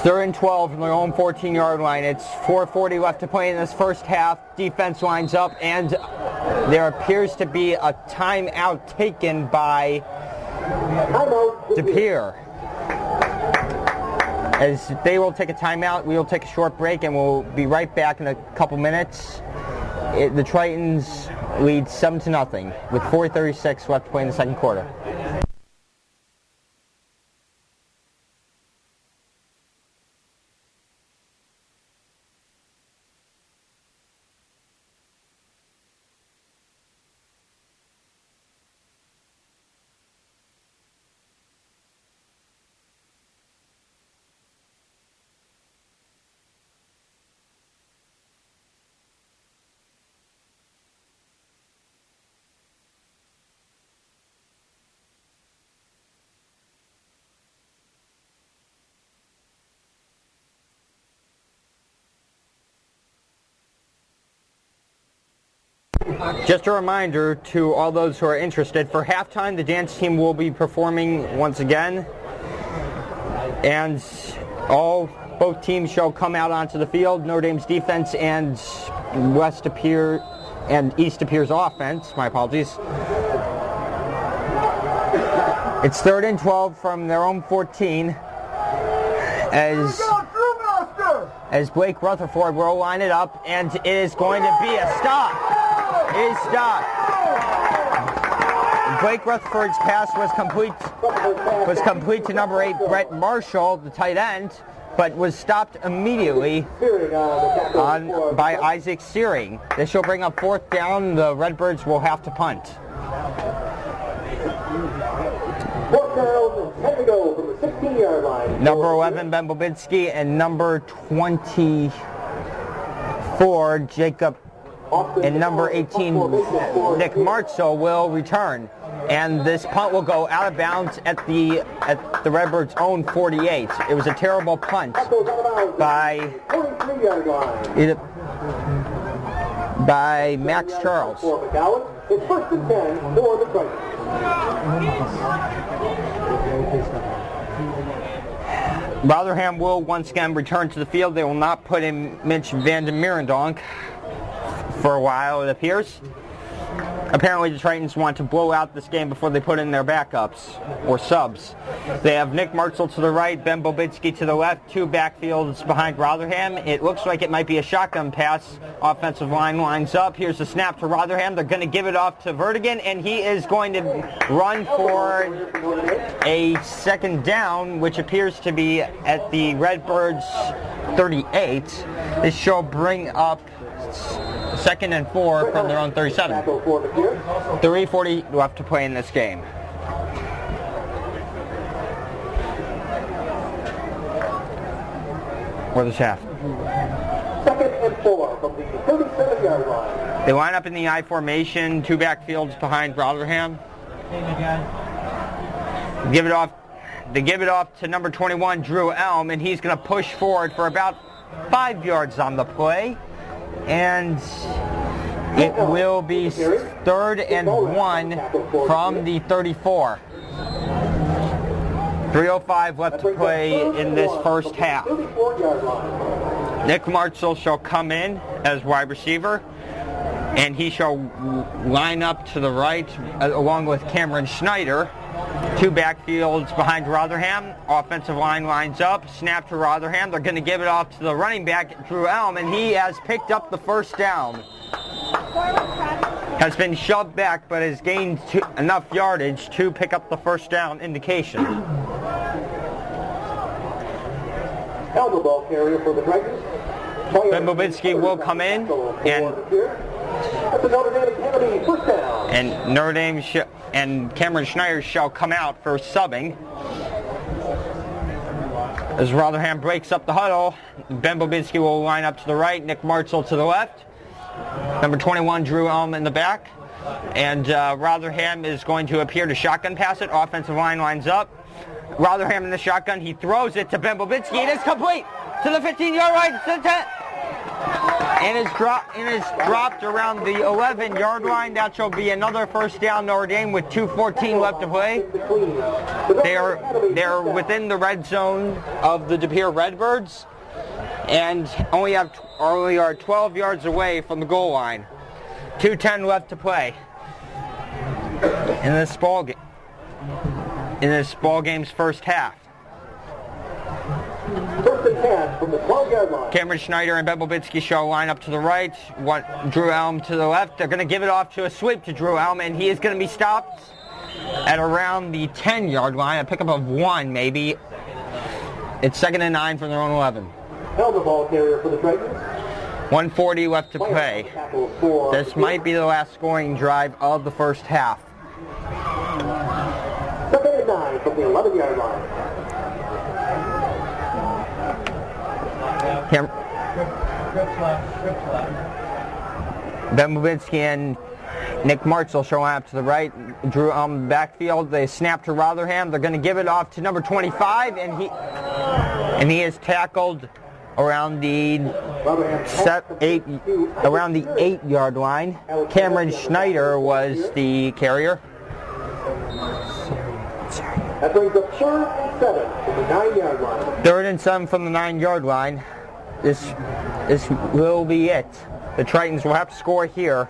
They're in 12 from their own 14-yard line. It's 4:40 left to play in this first half. Defense lines up, and there appears to be a timeout taken by DePere. As they will take a timeout, we will take a short break, and we'll be right back in a couple minutes. The Tritons lead 7-0 with 4:36 left to play in the second quarter. Just a reminder to all those who are interested, for halftime the dance team will be performing once again, and both teams shall come out onto the field. Notre Dame's defense and West DePere and East DePere's offense, my apologies. It's 3rd and 12 from their own 14 as Blake Rutherford will line it up, and it is going to be a stop. It is stopped. Blake Rutherford's pass was complete to number 8 Brett Marshall, the tight end, but was stopped immediately by Isaac Searing. This will bring up 4th down. The Redbirds will have to punt. 4th down, 10 to go from the 16-yard line. Number 11 Ben Bobinski and number 24 Jacob and number 18 Nick Martzel will return, and this punt will go out of bounds at the Redbirds' own 48. It was a terrible punt by Max Charles. It's 1st and 10 for the Tritons. Rotherham will once again return to the field. They will not put in Mitch Van de Mierendonk for a while, it appears. Apparently the Tritons want to blow out this game before they put in their backups or subs. They have Nick Martzel to the right, Ben Bobinski to the left, 2 backfields behind Rotherham. It looks like it might be a shotgun pass. Offensive line lines up. Here's the snap to Rotherham. They're going to give it off to Vertigan, and he is going to run for a 2nd down, which appears to be at the Redbirds' 38. This shall bring up 2nd and 4 from their own 37. 3:40 left to play in this game. Or this half. 2nd and 4 from the 37-yard line. They line up in the I formation, 2 backfields behind Rotherham. They give it off to number 21 Drew Elm, and he's going to push forward for about 5 yards on the play. And it will be 3rd and 1 from the 34. 3:05 left to play in this first half. Nick Martzel shall come in as wide receiver, and he shall line up to the right along with Cameron Snyder. 2 backfields behind Rotherham. Offensive line lines up. Snap to Rotherham. They're going to give it off to the running back, Drew Elm, and he has picked up the 1st down. Has been shoved back, but has gained enough yardage to pick up the 1st down indication. Elbow ball carrier for the Tritons. Ben Bobinski will come in, and Notre Dame and Cameron Schneider shall come out for subbing. As Rotherham breaks up the huddle, Ben Bobinski will line up to the right, Nick Martzel to the left, number 21 Drew Elm in the back, and Rotherham is going to appear to shotgun pass it. Offensive line lines up. Rotherham in the shotgun. He throws it to Ben Bobinski. It is complete to the 15-yard line, to the 10. And it's dropped around the 11-yard line. That shall be another 1st down Notre Dame with 2:14 left to play. They're within the red zone of the DePere Redbirds, and only are 12 yards away from the goal line. 2:10 left to play in this ball game. In this ball game's first half. 1st and 10 from the 12-yard line. Cameron Schneider and Ben Bobinski shall line up to the right. Drew Elm to the left. They're going to give it off to a sweep to Drew Elm, and he is going to be stopped at around the 10-yard line. A pickup of 1, maybe. It's 2nd and 9 from their own 11. Held the ball carrier for the Tritons. 1:40 left to play. This might be the last scoring drive of the first half. 2nd and 9 from the 11-yard line. Ben Bobinski and Nick Martzel shall line up to the right. Drew Elm backfield. They snap to Rotherham. They're going to give it off to number 25, and he is tackled around the 8-yard line. Cameron Snyder was the carrier. That brings up 3rd and 7 from the 9-yard line. 3rd and 7 from the 9-yard line. This will be it. The Tritons will have to score here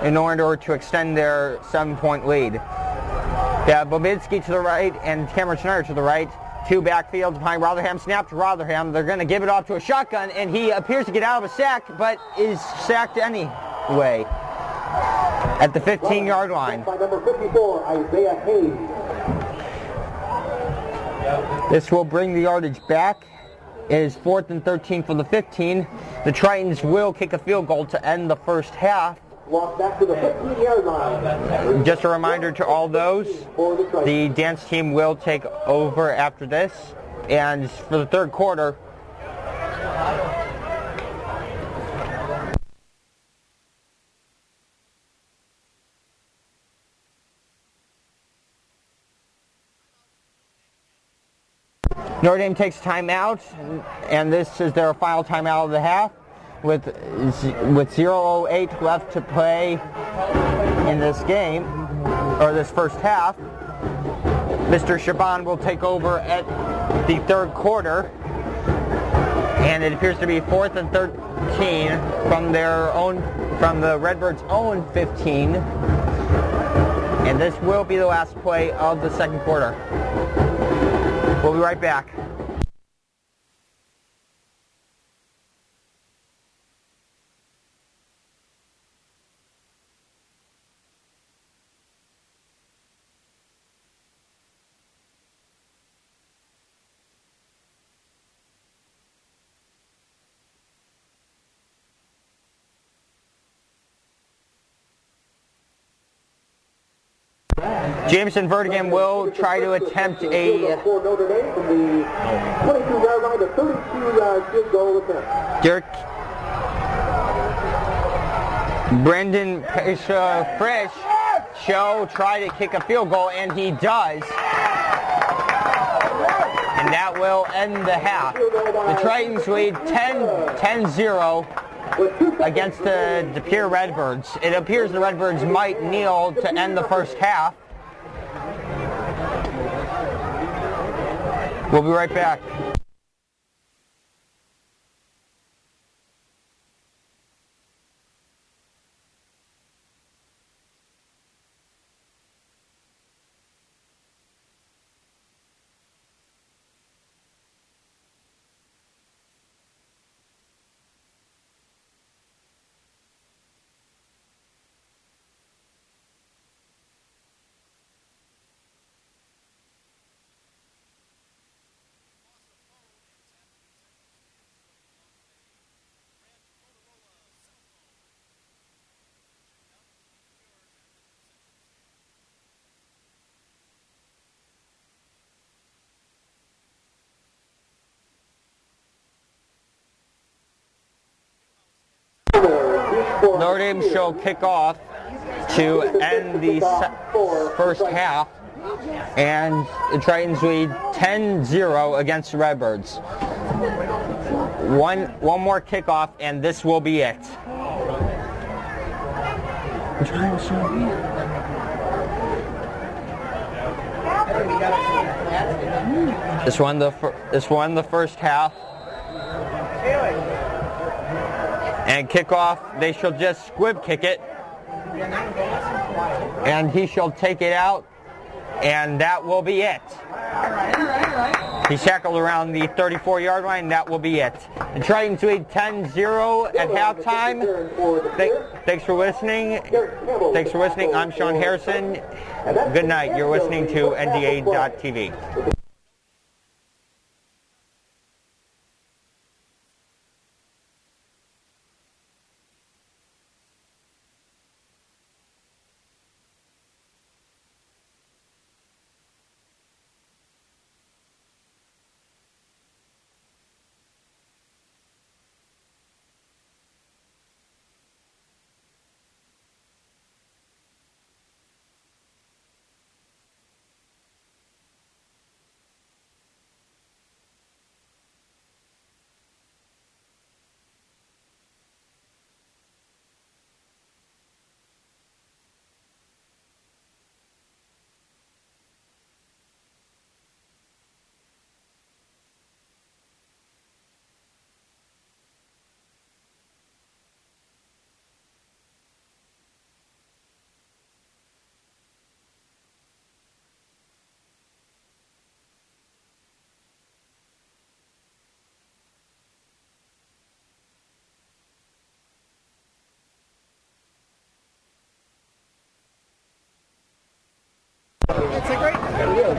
in order to extend their 7-point lead. They have LeMieux to the right and Cameron Snyder to the right. 2 backfields behind Rotherham. Snap to Rotherham. They're going to give it off to a shotgun, and he appears to get out of a sack, but is sacked anyway at the 15-yard line. By number 54, Isaiah Hayes. This will bring the yardage back. It is 4th and 13 from the 15. The Tritons will kick a field goal to end the first half. Walk back to the 15-yard line. Just a reminder to all those, the dance team will take over after this. And for the 3rd quarter, Notre Dame takes timeout, and this is their final timeout of the half. With 0:08 left to play in this game, or this first half, Mr. Shaban will take over at the 3rd quarter, and it appears to be 4th and 13 from the Redbirds' own 15, and this will be the last play of the 2nd quarter. We'll be right back. Jameson Vertigan will try to attempt a For Notre Dame from the 22-yard line to 32-yard field goal attempt. Dirk Brendan Fritsch shall try to kick a field goal, and he does. And that will end the half. The Tritons lead 10-0 against the DePere Redbirds. It appears the Redbirds might kneel to end the first half. We'll be right back. Notre Dame shall kick off to end the first half, and the Tritons lead 10-0 against the Redbirds. One more kickoff, and this will be it. This won the first half. And kickoff, they shall just squib kick it. And he shall take it out. And that will be it. He's tackled around the 34-yard line. That will be it. The Tritons lead 10-0 at halftime. Thanks for listening. I'm Sean Harrison. Good night. You're listening to NDA.TV.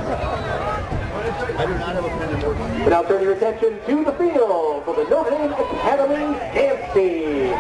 And now turn your attention to the field for the Notre Dame Academy dance team.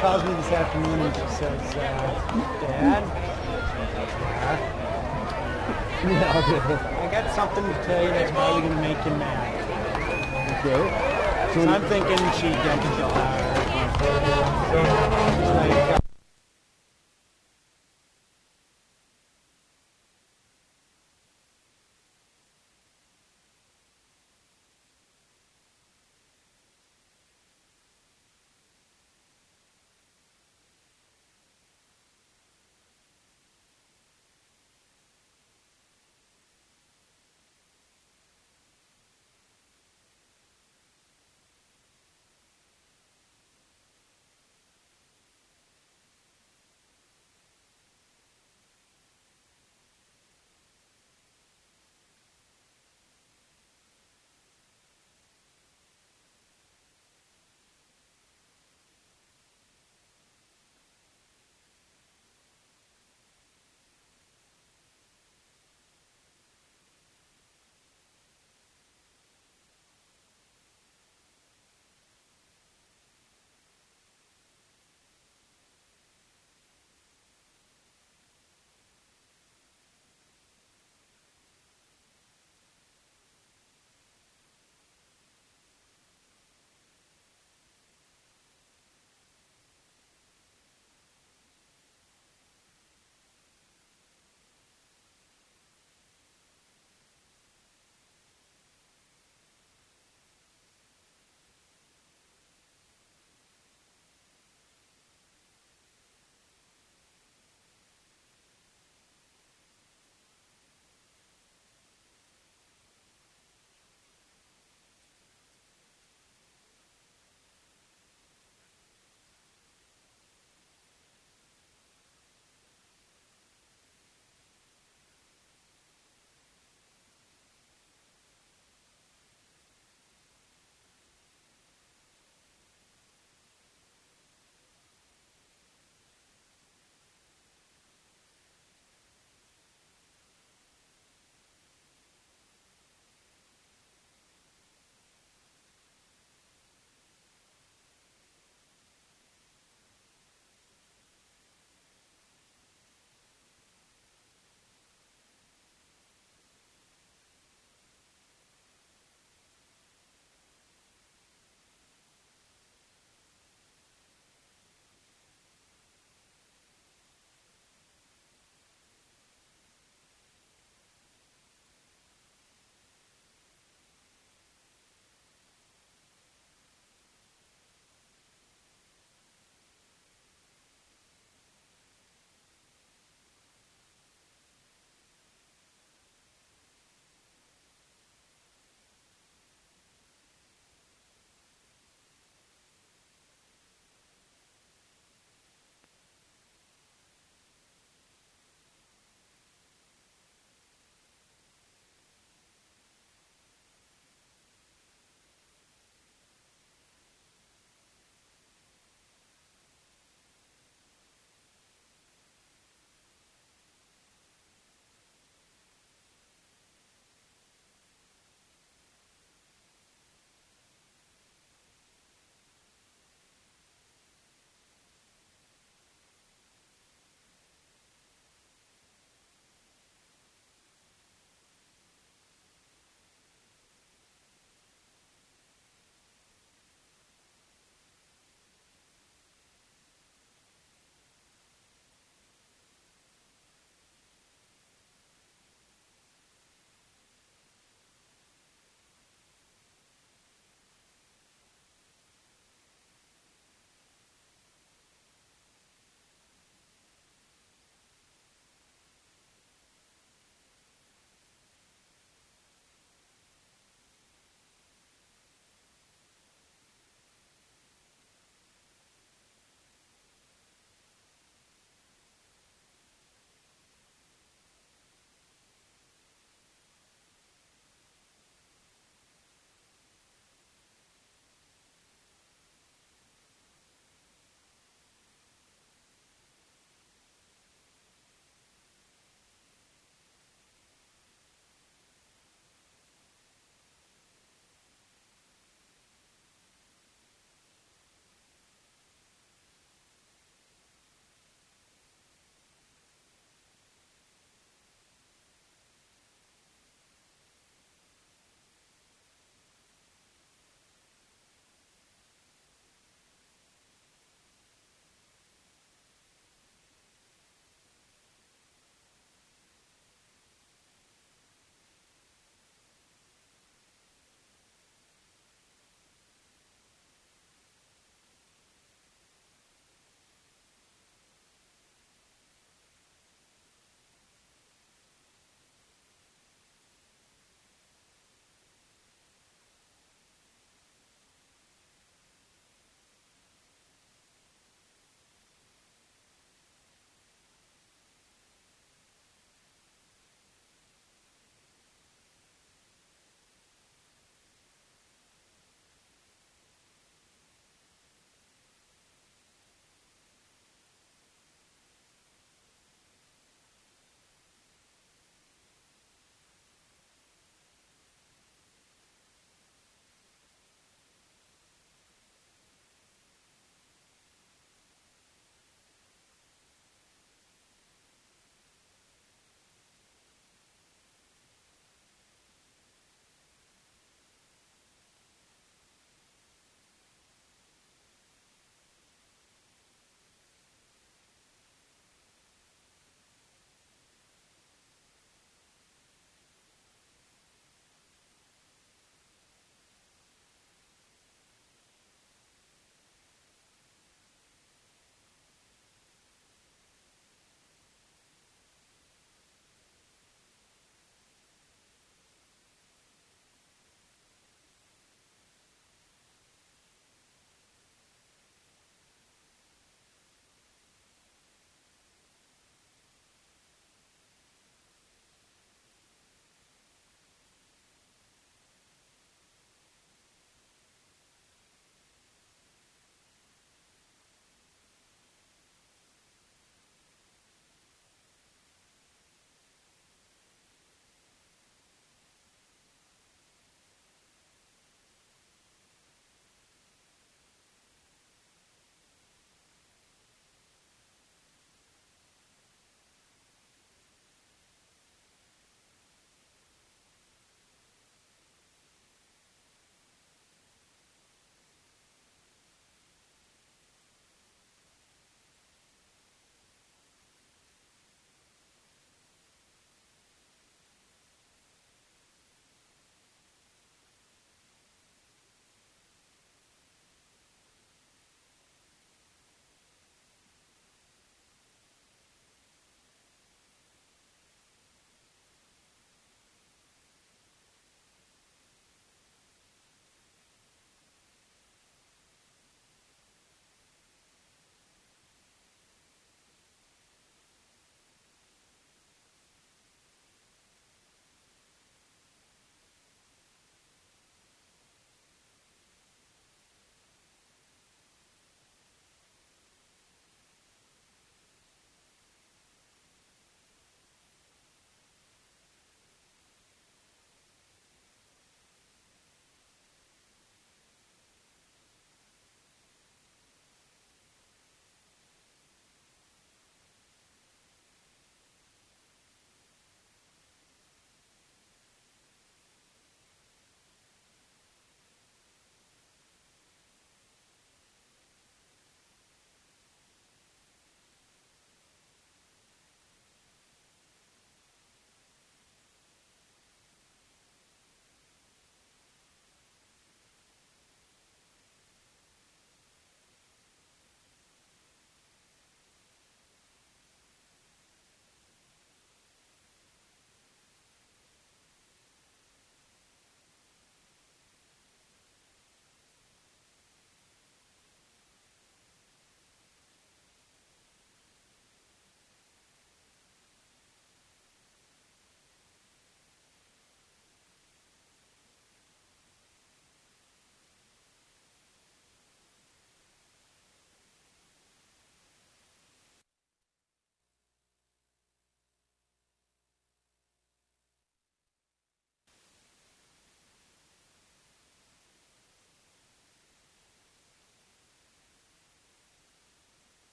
Calls me this afternoon and she says, Dad, I got something to tell you that's probably going to make you mad. Okay. So I'm thinking she'd get to July.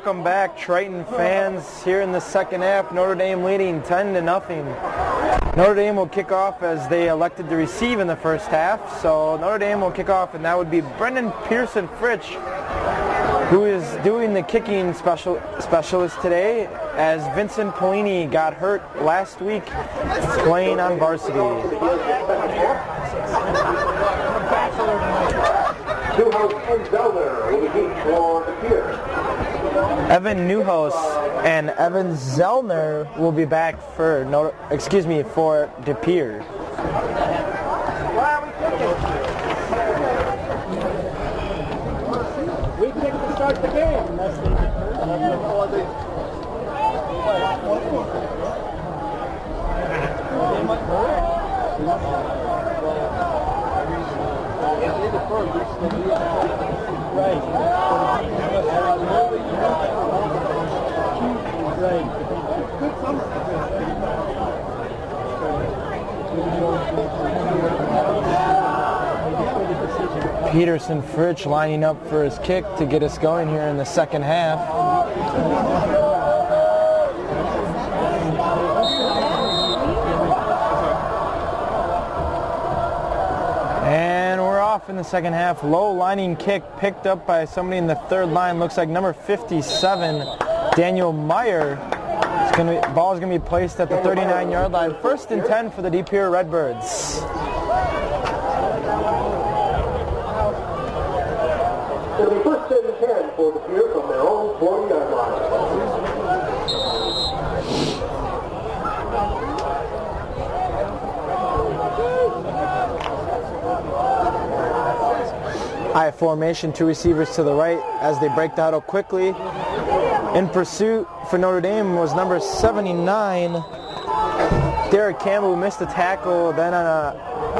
Welcome back, Triton fans. Here in the second half, Notre Dame leading 10-0. Notre Dame will kick off as they elected to receive in the first half. So Notre Dame will kick off, and that would be Brendan Pearson Fritsch, who is doing the kicking specialist today, as Vincent Polini got hurt last week playing on varsity. Evan Newhouse and Evan Zellner will be back for DePere. We picked to start the game. Peterson Fritsch lining up for his kick to get us going here in the second half. And we're off in the second half. Low lining kick picked up by somebody in the third line. Looks like number 57, Daniel Meyer. Ball is going to be placed at the 39-yard line. 1st and 10 for the DePere Redbirds. It'll be 1st and 10 for DePere from their own 40-yard line. High formation, 2 receivers to the right as they break the huddle quickly. In pursuit for Notre Dame was number 79, Derek Campbell, who missed the tackle. Then on a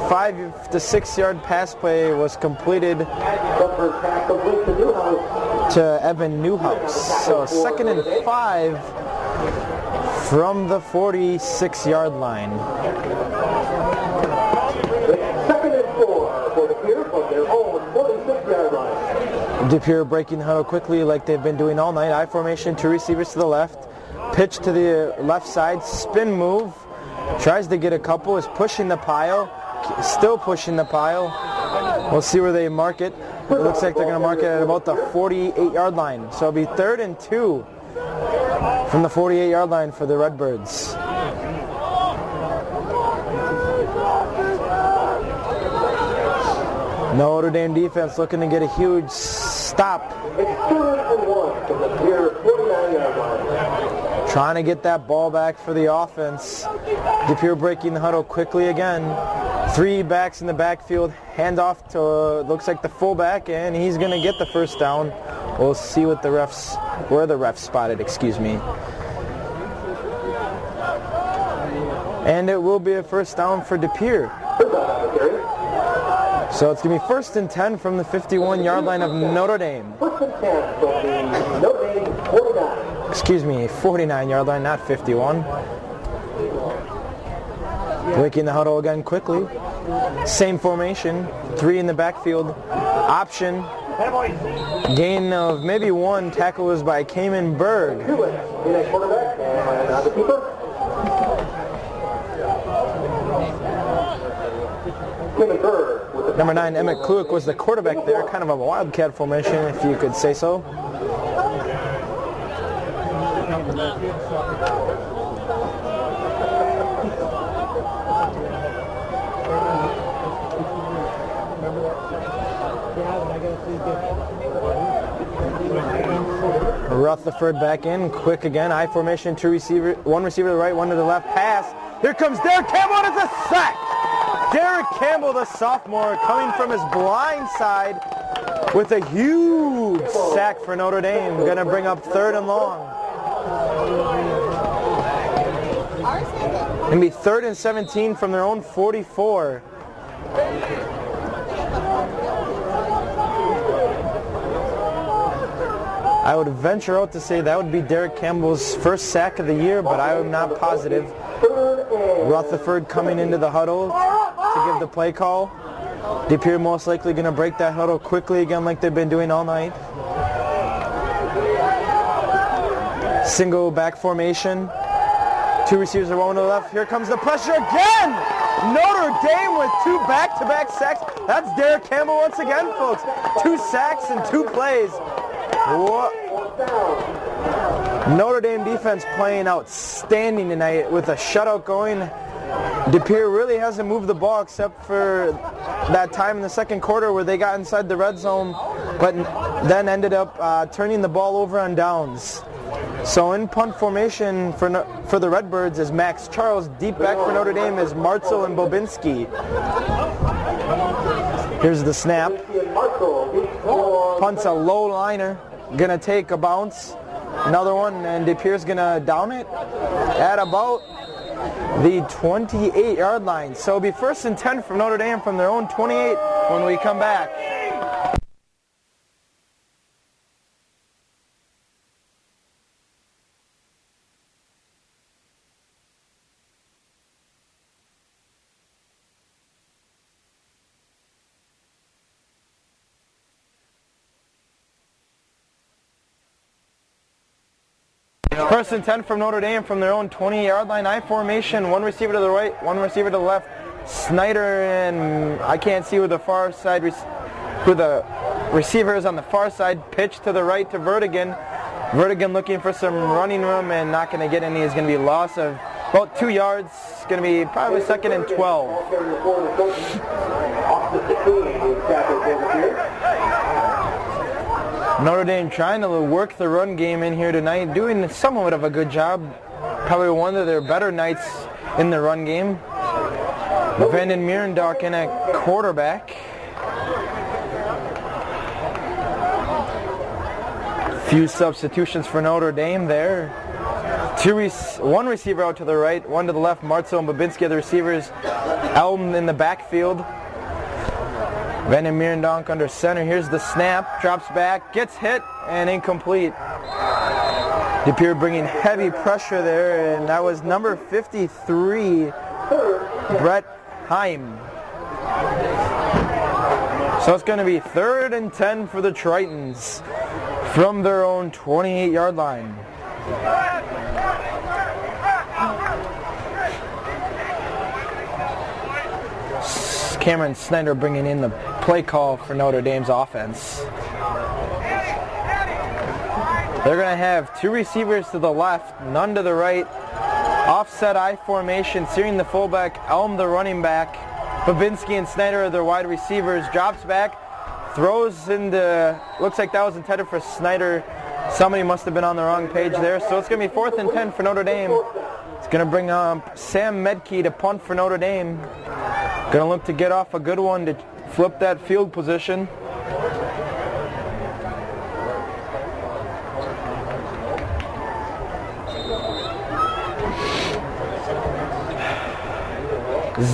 5 to 6 yard pass play was completed to Evan Newhouse. So 2nd and 5 from the 46-yard line. 2nd and 4 for DePere from their own 46-yard line. DePere breaking the huddle quickly like they've been doing all night. I formation, 2 receivers to the left. Pitch to the left side, spin move. Tries to get a couple, is pushing the pile. Still pushing the pile. We'll see where they mark it. It looks like they're going to mark it at about the 48-yard line. So it'll be 3rd and 2 from the 48-yard line for the Redbirds. Notre Dame defense looking to get a huge stop. It's 3rd and 1 from the DePere 49-yard line. Trying to get that ball back for the offense. DePere breaking the huddle quickly again. 3 backs in the backfield. Handoff to looks like the fullback, and he's going to get the first down. We'll see what where the refs spotted, excuse me. And it will be a first down for DePere. So it's going to be 1st and 10 from the 51-yard line of Notre Dame. 1st and 10 from the Notre Dame 49. Excuse me, 49-yard line, not 51. Breaking the huddle again quickly. Same formation, 3 in the backfield. Option. Gain of maybe 1. Tackle was by Cayman Berg. Number 9, Emmett Kluik was the quarterback there. Kind of a wildcat formation, if you could say so. Rutherford back in, quick again. I formation, 1 receiver to the right, 1 to the left. Pass. Here comes Derek Campbell, and it's a sack. Derek Campbell, the sophomore, coming from his blind side with a huge sack for Notre Dame. Going to bring up 3rd and long. Going to be 3rd and 17 from their own 44. I would venture out to say that would be Derek Campbell's first sack of the year, but I am not positive. Rutherford coming into the huddle to give the play call. DePere most likely going to break that huddle quickly again like they've been doing all night. Single back formation. Two receivers are one to the left. Here comes the pressure again! Notre Dame with two back-to-back sacks. That's Derek Campbell once again, folks. 2 sacks in 2 plays. What? Notre Dame defense playing outstanding tonight with a shutout going. DePere really hasn't moved the ball except for that time in the second quarter where they got inside the red zone, but then ended up turning the ball over on downs. So in punt formation for the Redbirds is Max Charles. Deep back for Notre Dame is Martzel and Bobinski. Here's the snap. Punt's a low liner. Gonna take a bounce. Another one, and DePere's gonna down it at about the 28-yard line. So it'll be 1st and 10 from Notre Dame from their own 28 when we come back. First and 10 from Notre Dame from their own 20-yard line. I formation, one receiver to the right, one receiver to the left. Snyder and I can't see who the far side, who the receiver is on the far side. Pitch to the right to Vertigan. Vertigan looking for some running room and not going to get any. Is going to be a loss of about 2 yards. It's going to be probably 2nd and 12. Notre Dame trying to work the run game in here tonight, doing somewhat of a good job. Probably one of their better nights in the run game. Van den Mierendonk in a quarterback. Few substitutions for Notre Dame there. One receiver out to the right, one to the left. Martzel and Babinski are the receivers. Elm in the backfield. Van den Mierendonk under center. Here's the snap. Drops back. Gets hit and incomplete. DePere bringing heavy pressure there, and that was number 53, Brett Heim. So it's going to be 3rd and 10 for the Tritons from their own 28-yard line. Cameron Snyder bringing in the play call for Notre Dame's offense. They're going to have 2 receivers to the left, none to the right. Offset I formation, Searing the fullback, Elm the running back. Babinski and Snyder are their wide receivers. Drops back, throws into, looks like that was intended for Snyder. Somebody must have been on the wrong page there. So it's going to be 4th and 10 for Notre Dame. It's going to bring Sam Maedke to punt for Notre Dame. Going to look to get off a good one to flip that field position.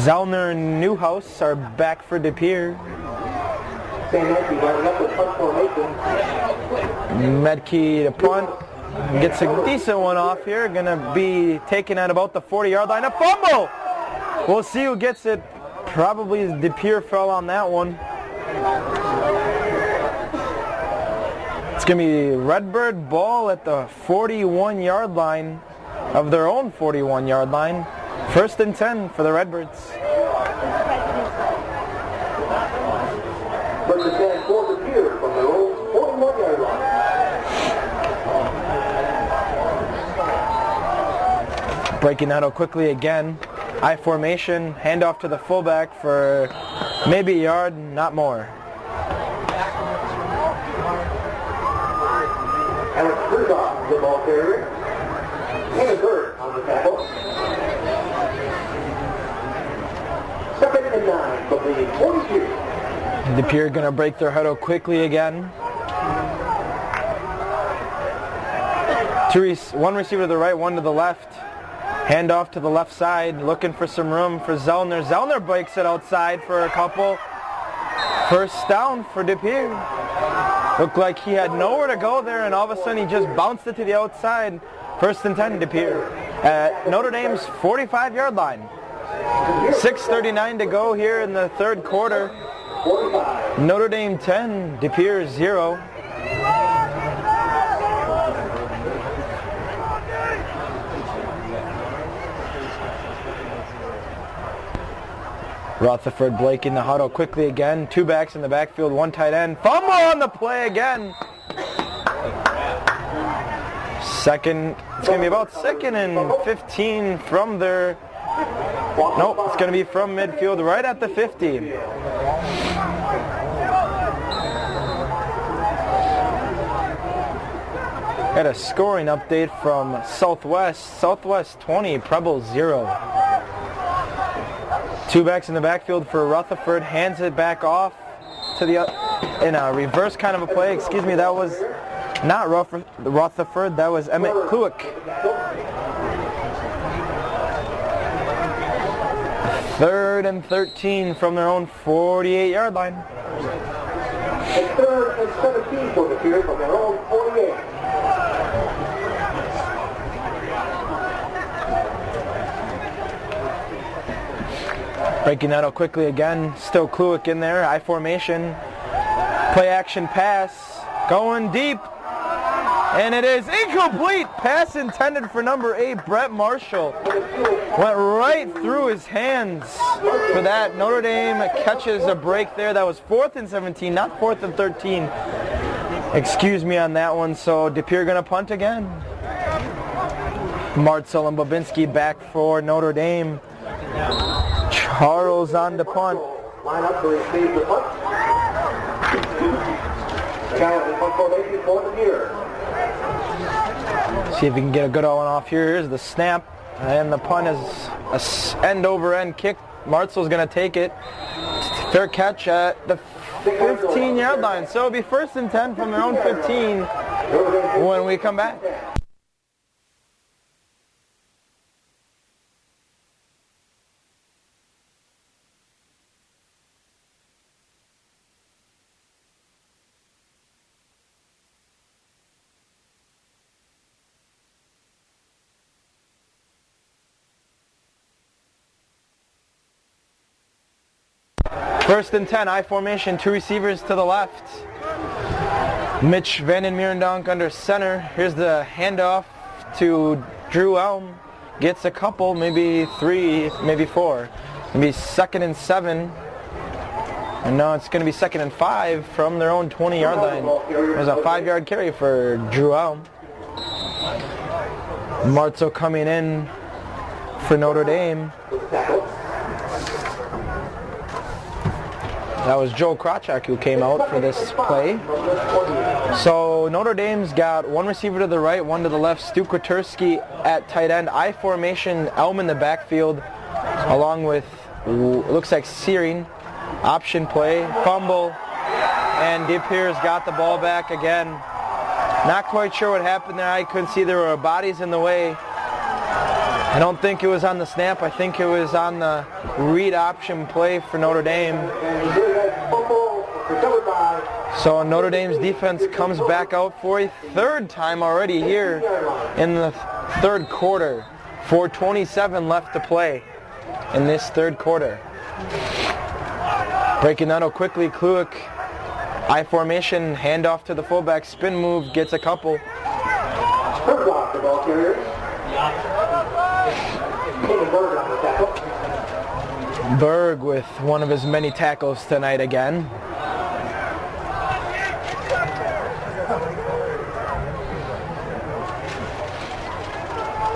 Zellner and Newhouse are back for DePere. Maedke to punt. Gets a decent one off here. Going to be taken at about the 40-yard line. A fumble! We'll see who gets it. Probably DePere fell on that one. It's going to be Redbird ball at the 41-yard line of their own 41-yard line. 1st and 10 for the Redbirds. First and 10 for DePere from their own 41-yard line. Breaking that out quickly again. I formation, handoff to the fullback for maybe a yard, not more. Alik Strain, the ball carrier. Cayman Berg on the tackle. 2nd and 9 from the 42. DePere going to break their huddle quickly again. One receiver to the right, one to the left. Handoff to the left side, looking for some room for Zellner. Zellner breaks it outside for a couple. 1st down for DePere. Looked like he had nowhere to go there, and all of a sudden he just bounced it to the outside. 1st and 10 DePere at Notre Dame's 45-yard line. 6:39 to go here in the 3rd quarter. Notre Dame 10, DePere 0. Rutherford breaking the huddle quickly again. 2 backs in the backfield, 1 tight end. Fumble on the play again. Second, it's going to be about 2nd and 15 from their, nope, it's going to be from midfield right at the 50. Got a scoring update from Southwest. Southwest 20, Preble 0. 2 backs in the backfield for Rutherford, hands it back off to the, in a reverse kind of a play. Excuse me, that was not Rutherford, that was Emmett Kluick. 3rd and 13 from their own 48-yard line. And 3rd and 17 for DePere from their own 48. Breaking that out quickly again, still Kluick in there, I formation, play action pass, going deep, and it is incomplete. Pass intended for number 8, Brett Marshall. Went right through his hands for that. Notre Dame catches a break there. That was 4th and 17, not 4th and 13. Excuse me on that one, so DePere going to punt again. Martzel and Babinski back for Notre Dame. Charles on the punt. Line up to receive the punt. Challenge punt formation for DePere. See if we can get a good one off here. Here's the snap, and the punt is a end-over-end kick. Martzel's going to take it. Fair catch at the 15-yard line. So it'll be 1st and 10 from their own 15 when we come back. First and 10, I formation, 2 receivers to the left. Mitch Van den Mierendonk under center. Here's the handoff to Drew Elm. Gets a couple, maybe 3, maybe 4. Maybe 2nd and 7. And now it's going to be 2nd and 5 from their own 20-yard line. There's a 5-yard carry for Drew Elm. Martzel coming in for Notre Dame. That was Joe Krawchuk who came out for this play. So Notre Dame's got 1 receiver to the right, 1 to the left. Stu Kwaterski at tight end. I formation, Elm in the backfield, along with, looks like Searing. Option play, fumble, and DePere's got the ball back again. Not quite sure what happened there. I couldn't see, there were bodies in the way. I don't think it was on the snap. I think it was on the read option play for Notre Dame. So Notre Dame's defense comes back out for a 3rd time already here in the 3rd quarter. 4:27 left to play in this 3rd quarter. Breaking that out quickly, Kluick. I formation, handoff to the fullback, spin move, gets a couple. Berg with one of his many tackles tonight again.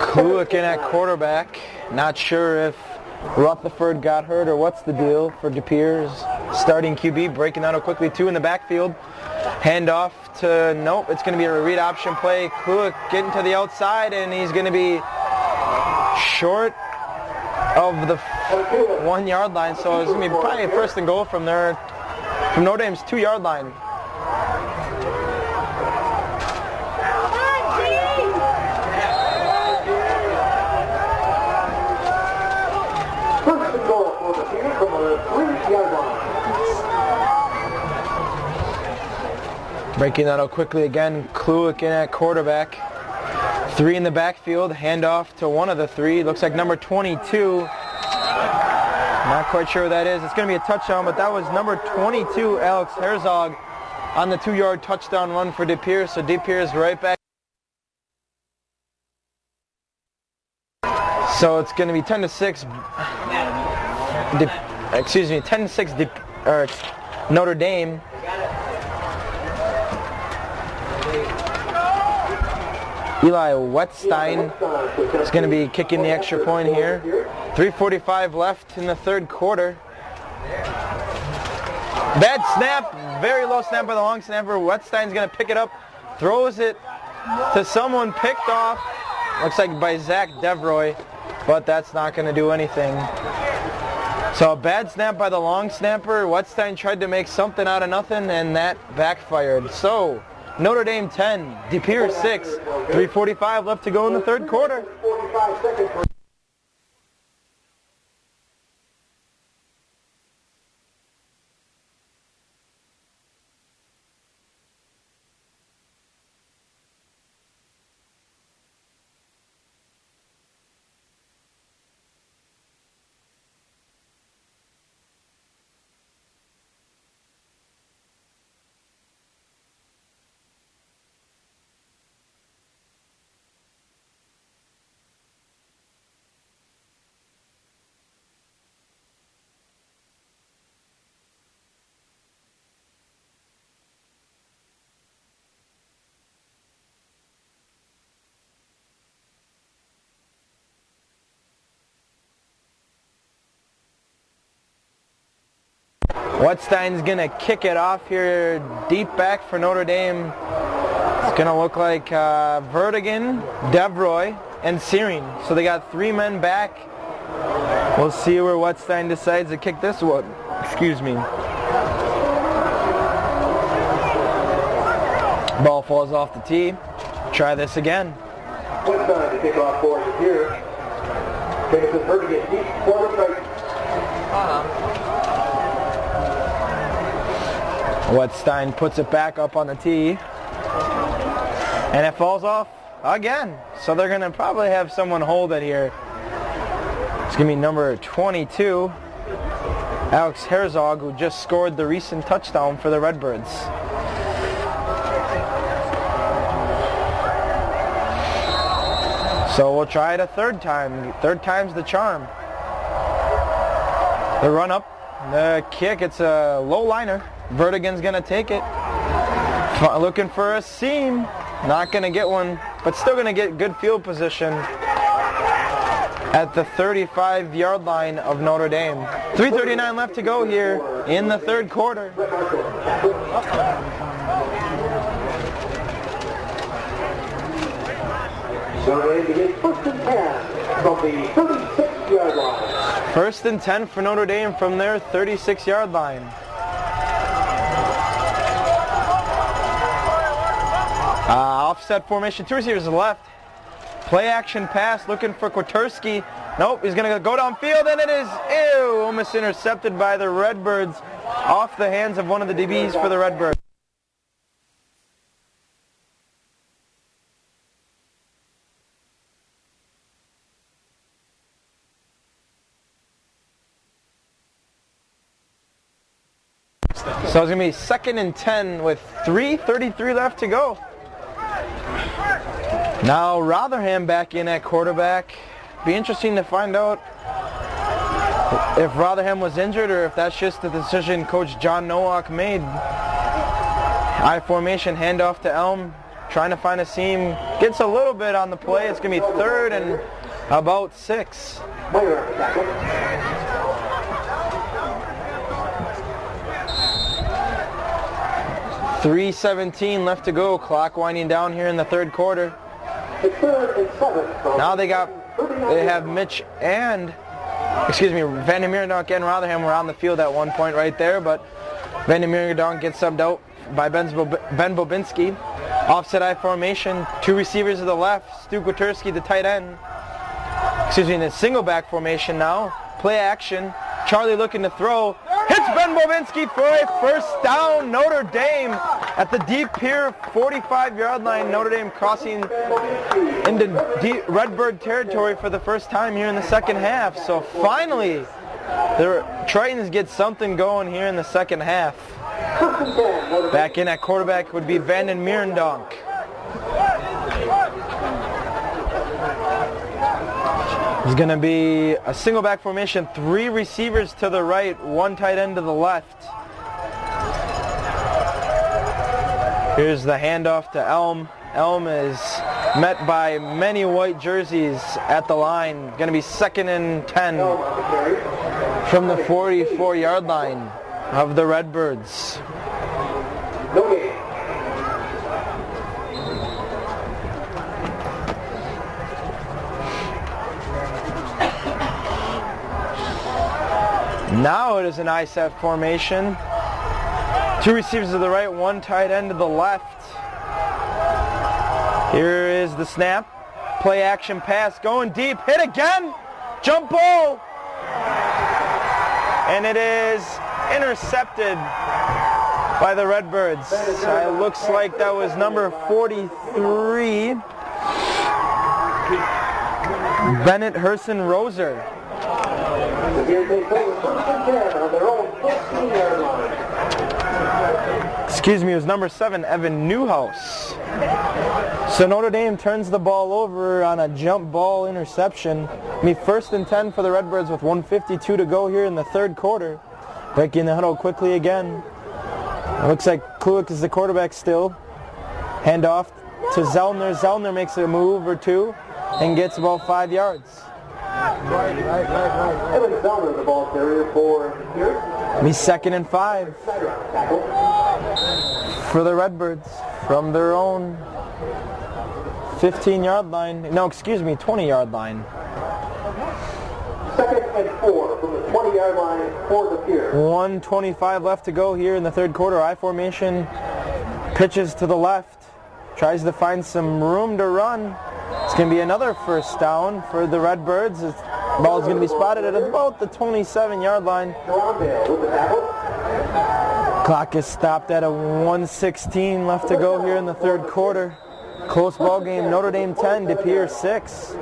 Kluick in at quarterback. Not sure if Rutherford got hurt or what's the deal for DePere's starting QB. Breaking out quickly, 2 in the backfield. Handoff to, nope, it's going to be a read option play. Kluick getting to the outside, and he's going to be short of the 1-yard line, so it's going to be probably a 1st and goal from Notre Dame's 2-yard line. First and goal for DePere from the 3-yard line. Breaking that out quickly again, Kluick in at quarterback. 3 in the backfield, handoff to 1 of the 3. Looks like number 22. Not quite sure who that is. It's going to be a touchdown, but that was number 22, Alex Herzog, on the 2-yard touchdown run for DePere. So DePere is right back. So it's going to be 10-6. excuse me, 10-6 Notre Dame. Eli Wettstein is going to be kicking the extra point here. 3:45 left in the third quarter. Bad snap, very low snap by the long snapper. Wettstein's going to pick it up, throws it to someone picked off. Looks like by Zach Devroy, but that's not going to do anything. So a bad snap by the long snapper. Wettstein tried to make something out of nothing, and that backfired. So Notre Dame 10, DePere 6, 3:45 left to go in the third quarter. Wettstein's going to kick it off here deep back for Notre Dame. It's going to look like Vertigan, Devroy, and Searing. So they got 3 men back. We'll see where Wettstein decides to kick this one. Excuse me. Ball falls off the tee. Try this again. Wettstein to kick off for us here. Take it to Vertigan, deep corner strike. Wettstein puts it back up on the tee, and it falls off again. So they're going to probably have someone hold it here. It's going to be number 22, Alex Herzog, who just scored the recent touchdown for the Redbirds. So we'll try it a third time. Third time's the charm. The run up, the kick, it's a low liner. Vertigan's going to take it. Looking for a seam. Not going to get one, but still going to get good field position at the 35-yard line of Notre Dame. 3:39 left to go here in the third quarter. Notre Dame begins 1st and 10 from the 36-yard line. 1st and 10 for Notre Dame from their 36-yard line. Offset formation, 2 receivers left. Play action pass, looking for Kwiatkowski. Nope, he's going to go downfield, and it is, almost intercepted by the Redbirds off the hands of one of the DBs for the Redbirds. So it's going to be 2nd and 10 with 3:33 left to go. Now Rotherham back in at quarterback. Be interesting to find out if Rotherham was injured or if that's just the decision Coach John Nowak made. I formation, handoff to Elm, trying to find a seam. Gets a little bit on the play. It's going to be 3rd and about 6. 3:17 left to go. Clock winding down here in the third quarter. Now they have Mitch and, Van der Meerdonk and Rotherham were on the field at one point right there, but Van der Meerdonk gets subbed out by Ben Bobinski. Offset I formation, 2 receivers to the left, Stu Kwiatkowski, the tight end. In a single back formation now. Play action, Charlie looking to throw. Hits Ben Bobinski for a 1st down. Notre Dame at the DePere 45-yard line. Notre Dame crossing into Redbird territory for the first time here in the second half. So finally, the Tritons get something going here in the second half. Back in at quarterback would be Van den Meerdonk. It's going to be a single back formation, 3 receivers to the right, 1 tight end to the left. Here's the handoff to Elm. Elm is met by many white jerseys at the line. Going to be 2nd and 10 from the 44-yard line of the Redbirds. Now it is an I-set formation. 2 receivers to the right, 1 tight end to the left. Here is the snap. Play action pass going deep. Hit again. Jump ball. And it is intercepted by the Redbirds. It looks like that was number 43. Bennett Herson Roser. Excuse me, it was number 7, Evan Newhouse. So Notre Dame turns the ball over on a jump ball interception. It'll be 1st and 10 for the Redbirds with 1:52 to go here in the 3rd quarter. Breaking the huddle quickly again. It looks like Kluik is the quarterback still. Handoff to Zellner. Zellner makes a move or 2 and gets about 5 yards. Evan Zellner, the ball carrier for here. It'll be 2nd and 5 for the Redbirds from their own 15-yard line. No, excuse me, 20-yard line. 2nd and 4 from the 20-yard line for the Pere. 1:25 left to go here in the 3rd quarter. I formation, pitches to the left, tries to find some room to run. It's going to be another 1st down for the Redbirds. The ball is going to be spotted at about the 27-yard line. Gerondale with the tackle. Clock is stopped at a 1:16 left to go here in the 3rd quarter. Close ball game. Notre Dame 10, DePere 6.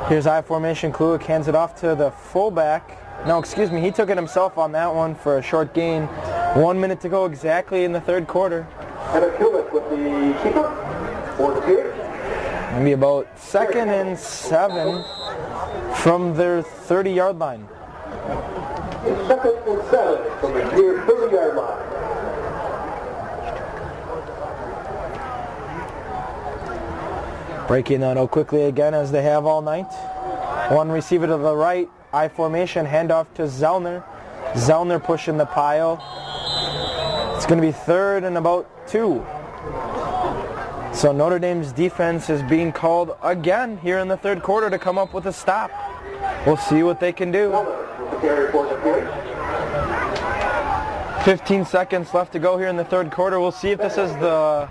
Here's I formation. Kluik hands it off to the fullback. No, excuse me, he took it himself on that one for a short gain. 1 minute to go exactly in the 3rd quarter. And a Kluik with the keeper for the Pere. Going to be about 2nd and 7 from their 30-yard line. 2nd and 7 from the Pere 30-yard line. Breaking that out quickly again as they have all night. 1 receiver to the right. I formation, handoff to Zellner. Zellner pushing the pile. It's going to be 3rd and about 2. So Notre Dame's defense is being called again here in the 3rd quarter to come up with a stop. We'll see what they can do. 15 seconds left to go here in the 3rd quarter. We'll see if this is the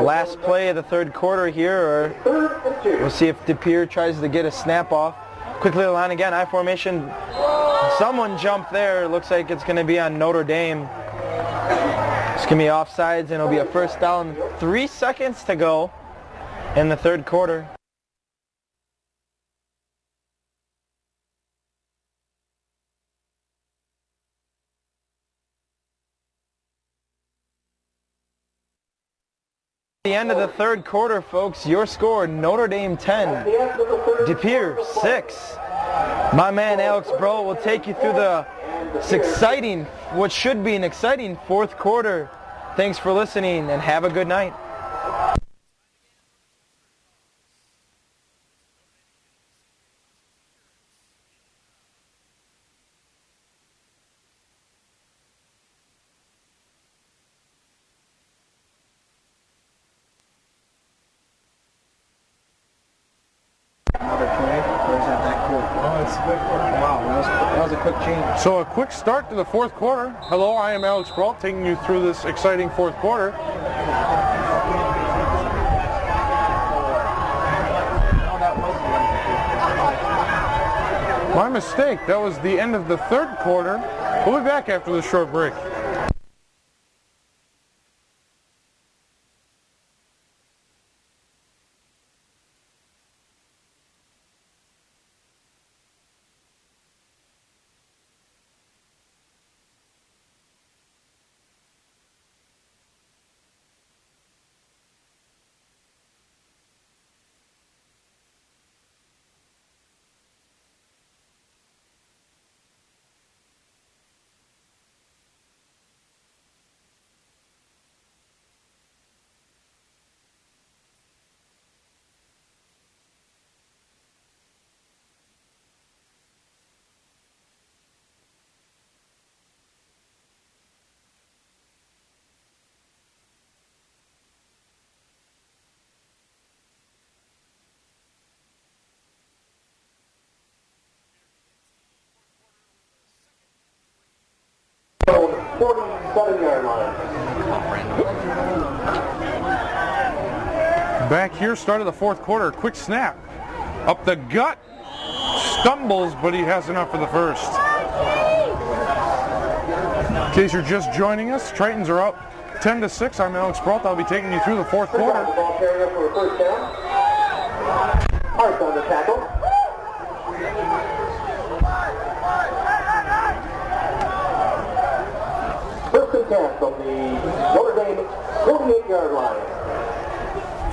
last play of the 3rd quarter here, or we'll see if DePere tries to get a snap off. Quickly the line again, I formation. Someone jumped there. Looks like it's going to be on Notre Dame. It's going to be offsides, and it'll be a 1st down. 3 seconds to go in the 3rd quarter. The end of the 3rd quarter, folks. Your score, Notre Dame 10, DePere 6. My man Alex Bro will take you through this exciting, what should be an exciting 4th quarter. Thanks for listening and have a good night. So a quick start to the 4th quarter. Hello, I am Alex Brault, taking you through this exciting 4th quarter. My mistake, that was the end of the 3rd quarter. We'll be back after this short break. 47-yard line. Back here, start of the fourth quarter. Quick snap. Up the gut. Stumbles, but he has enough for the first. In case you're just joining us, Tritons are up 10-6. I'm Alik Strain. I'll be taking you through the fourth quarter. The ball carrier for a first down. Hart on the tackle. First and 10 from the Notre Dame 48-yard line.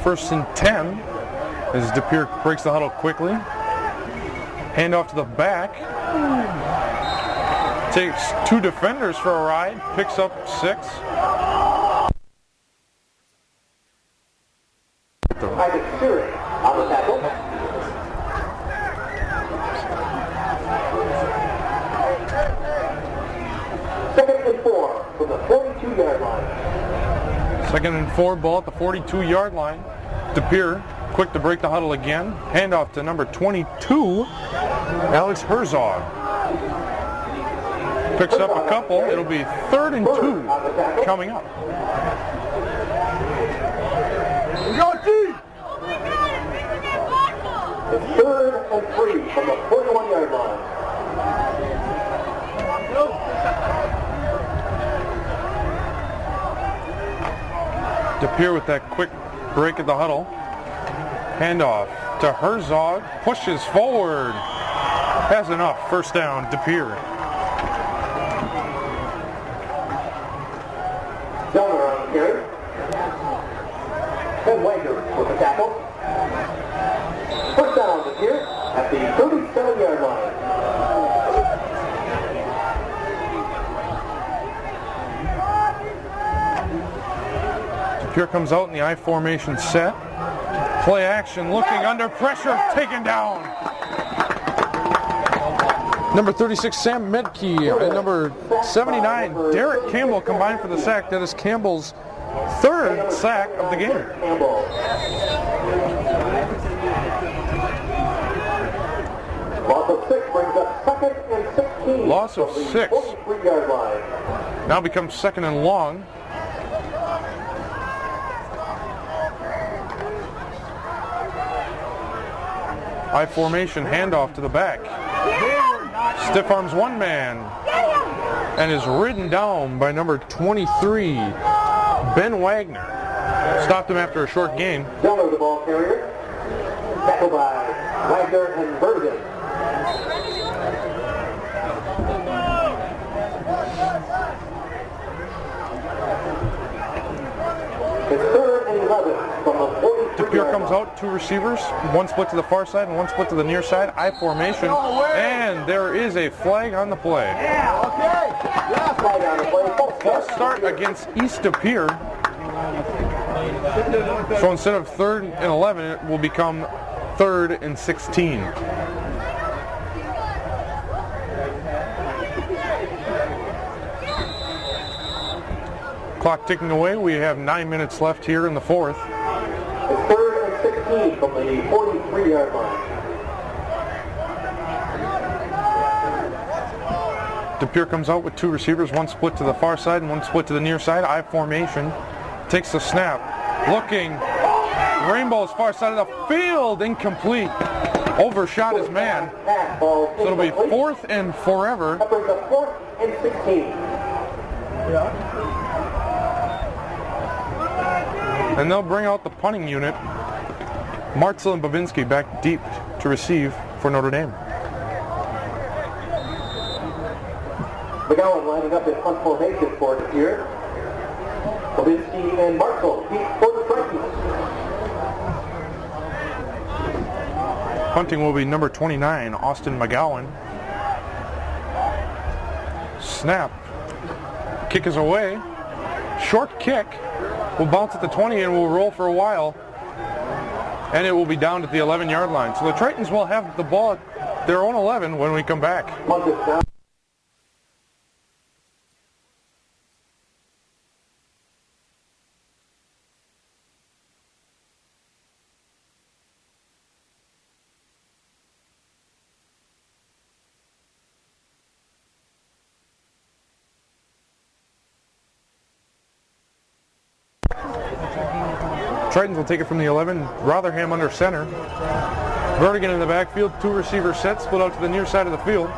First and 10 as DePere breaks the huddle quickly. Hand off to the back. Takes two defenders for a ride. Picks up 6. Alik Strain on the tackle. Second and 4 from the 42-yard line. Second and 4, ball at the 42-yard line. DePere quick to break the huddle again. Handoff to number 22, Alex Herzog. Picks up a couple. It'll be 3rd and 2 coming up. It's 3rd and 3 from the 41-yard line. DePere with that quick break at the huddle. Handoff to Herzog. Pushes forward. Has enough. First down, DePere. Donner on the carry. Ben Wagner with the tackle. First down DePere at the 37-yard line. DePere comes out in the I formation set. Play action, looking under pressure, taken down. Number 36, Sam Maedke, and number 79, Derek Campbell combined for the sack. That is Campbell's 3rd sack of the game. Loss of 6 brings up 2nd and 16. Loss of 6. 43-yard line. Now becomes 2nd and long. I formation, handoff to the back. Stiff arms one man and is ridden down by number 23, Ben Wagner. Stopped him after a short gain. Donner the ball carrier. Tackled by Wagner and Bergen. It's 3rd and 11 from the 43. DePere comes out, 2 receivers, 1 split to the far side and 1 split to the near side. I formation, and there is a flag on the play. Flag on the play. False start against East DePere. So instead of 3rd and 11, it will become 3rd and 16. Clock ticking away. We have 9 minutes left here in the fourth. It's 3rd and 16 from the 43-yard line. DePere comes out with 2 receivers, 1 split to the far side and 1 split to the near side. I formation. Takes the snap. Looking. Rainbow's far side of the field. Incomplete. Overshot his man. So it'll be 4th and forever. That brings up 4th and 16. And they'll bring out the punting unit. Martzel and Babinski back deep to receive for Notre Dame. McGowan lining up in punt formation for it here. Babinski and Martzel deep for the Tritons. Punting will be number 29, Austin McGowan. Snap. Kick is away. Short kick. Will bounce at the 20 and will roll for a while. And it will be down at the 11-yard line. So the Tritons will have the ball at their own 11 when we come back. Punt is down. Tritons will take it from the 11. Rotherham under center. Vertigan in the backfield. 2 receivers set. Split out to the near side of the field.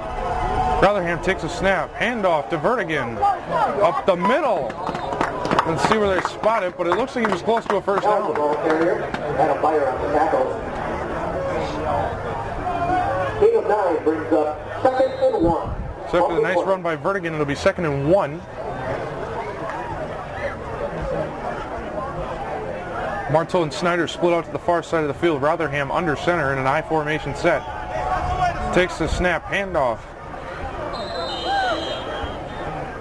Rotherham takes a snap. Handoff to Vertigan. Up the middle. Let's see where they spot it, but it looks like he was close to a first down. And a fire on the tackle. Gain of 9 brings up 2nd and 1. So after the nice run by Vertigan, it'll be 2nd and 1. Martel and Snyder split out to the far side of the field. Rotherham under center in an I formation set. Takes the snap, handoff.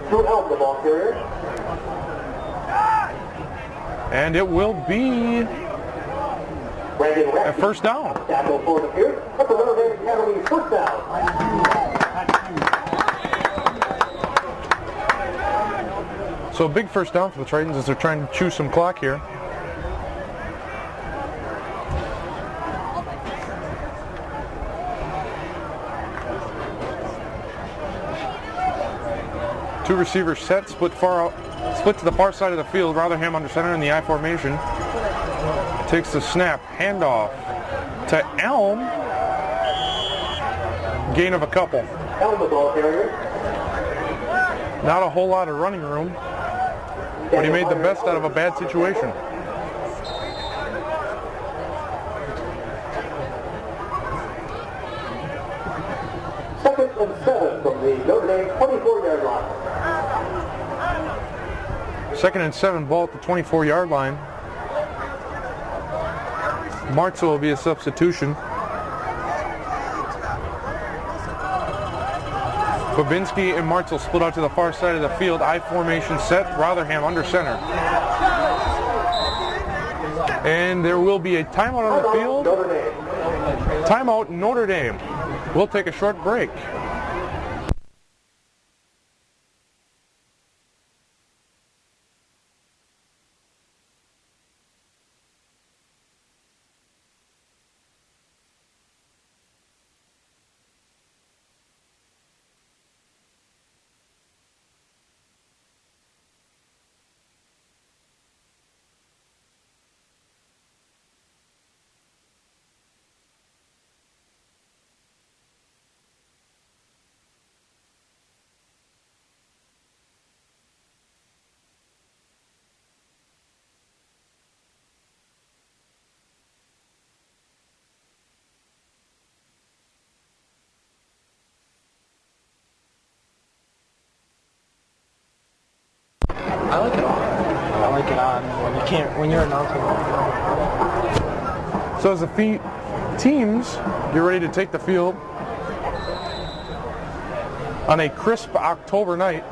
To Elm, the ball carrier. And it will be a first down. Tackle for the Pere. That's the Notre Dame Academy first down. So a big first down for the Tritons as they're trying to chew some clock here. Two receivers set, split to the far side of the field. Rotherham under center in the I formation. Takes the snap, handoff to Elm. Gain of a couple. Elm, the ball carrier. Not a whole lot of running room, but he made the best out of a bad situation. Second and 7 from the Notre Dame 24-yard line. 2nd and 7, ball at the 24-yard line. Martel will be a substitution. Babinski and Martel split out to the far side of the field. I formation set. Rotherham under center. And there will be a timeout on the field. Timeout Notre Dame. We'll take a short break. I like it on. I like it on when you're announcing. So as the teams get ready to take the field on a crisp October night,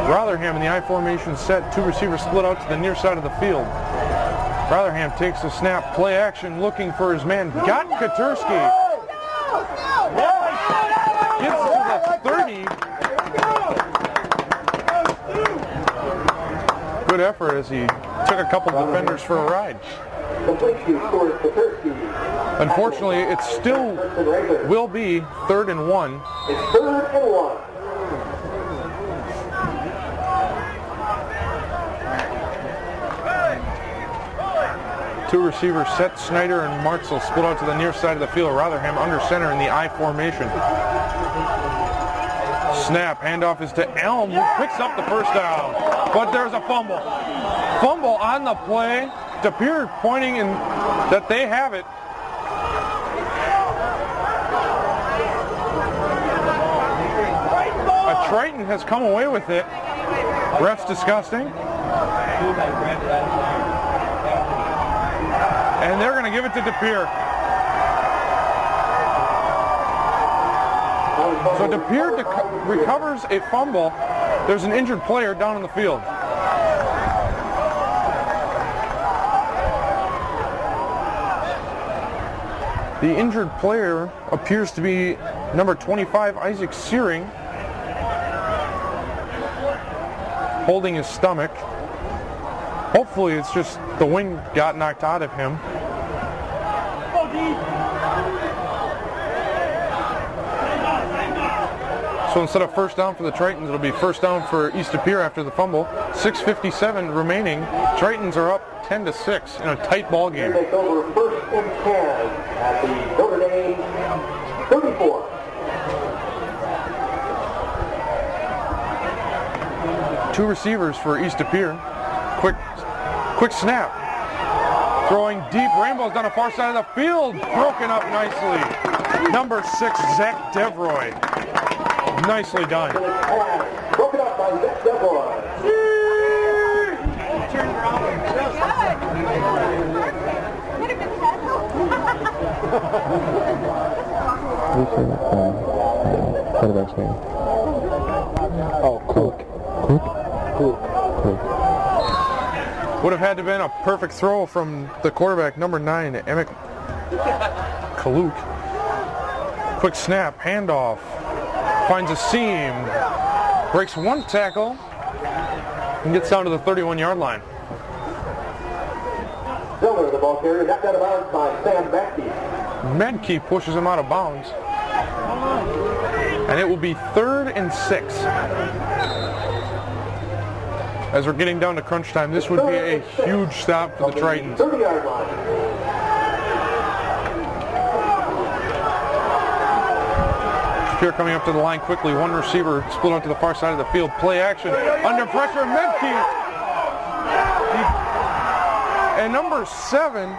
Rotherham in the I formation set. 2 receivers split out to the near side of the field. Rotherham takes the snap, play action, looking for his man. Got Katurski. Gets to the 30. Good effort as he took a couple defenders for a ride. Unfortunately, it still will be 3rd and 1. It's 3rd and 1. Two receivers set. Snyder and Martel split out to the near side of the field. Rotherham under center in the I formation. Snap, handoff is to Elm, who picks up the first down. But there's a fumble. Fumble on the play. DePere pointing in that they have it. A Triton has come away with it. Ref's disgusting. And they're going to give it to DePere. So DePere recovers a fumble. There's an injured player down in the field. The injured player appears to be number 25, Isaac Searing, holding his stomach. Hopefully it's just the wind got knocked out of him. So instead of first down for the Tritons, it'll be first down for East DePere after the fumble. 6:57 remaining. Tritons are up 10-6 in a tight ball game. Takes over first and 10 at the Notre Dame 34. Two receivers for East DePere. Quick snap. Throwing deep. Rainbow's down the far side of the field. Broken up nicely. Number 6, Zach Devroy. Nicely done. Broken up by Zach Devroy. Quarterback's name. Oh, Cook. Would have had to have been a perfect throw from the quarterback, number 9, Erik Weber. Quick snap, handoff. Finds a seam. Breaks one tackle. And gets down to the 31-yard line. Silver, the ball carrier, knocked out of bounds by Sam Maedke. Maedke pushes him out of bounds. And it will be 3rd and 6. As we're getting down to crunch time, this would be a huge stop for the Tritons. 30-yard line. Pere coming up to the line quickly. One receiver split out to the far side of the field. Play action. Under pressure, Maedke. And number 7,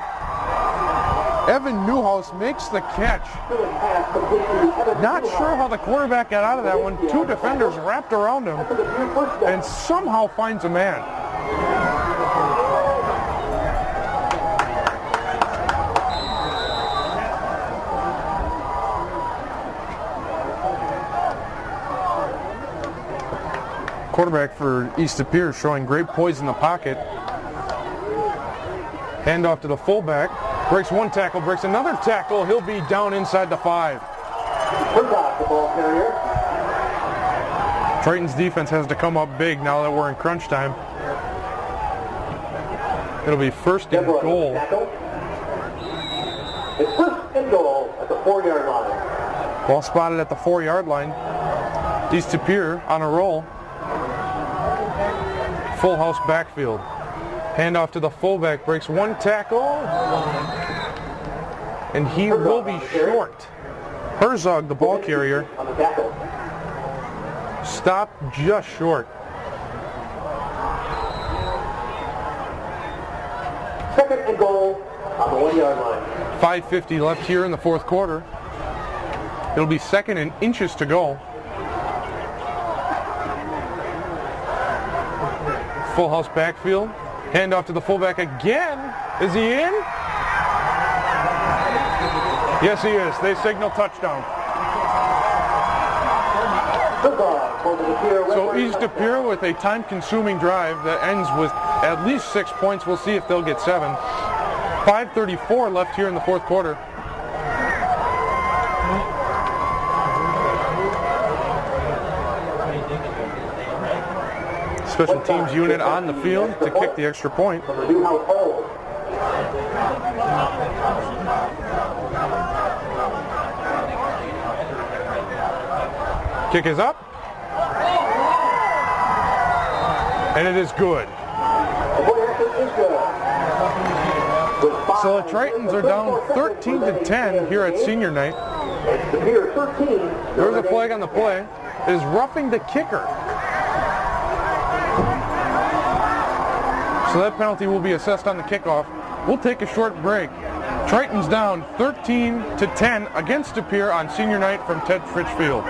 Evan Newhouse makes the catch. Not sure how the quarterback got out of that one. Two defenders wrapped around him and somehow finds a man. Quarterback for East DePere showing great poise in the pocket. Handoff to the fullback. Breaks one tackle, breaks another tackle. He'll be down inside the 5. The ball carrier. Tritons defense has to come up big now that we're in crunch time. It'll be first and goal. It's first and goal at the 4-yard line. Ball spotted at the 4-yard line. East DePere on a roll. Full house backfield. Handoff to the fullback, breaks one tackle, and he will be short. Herzog, the ball carrier, On the tackle. stopped just short. Second and goal on the 1-yard line. 5:50 left here in the fourth quarter. It'll be 2nd and inches to go. Full house backfield. Handoff to the fullback again. Is he in? Yes, he is. They signal touchdown. So East DePere with a time-consuming drive that ends with at least 6 points. We'll see if they'll get 7. 5:34 left here in the fourth quarter. Special teams unit on the field to kick the extra point. From the Newhouse hole. Kick is up. And it is good. The boy action is good. So the Tritons are down 13-10 here at senior night. It's DePere 13. There's a flag on the play. It is roughing the kicker. So that penalty will be assessed on the kickoff. We'll take a short break. Tritons down 13-10 against DePere on senior night from Ted Fritsch Field.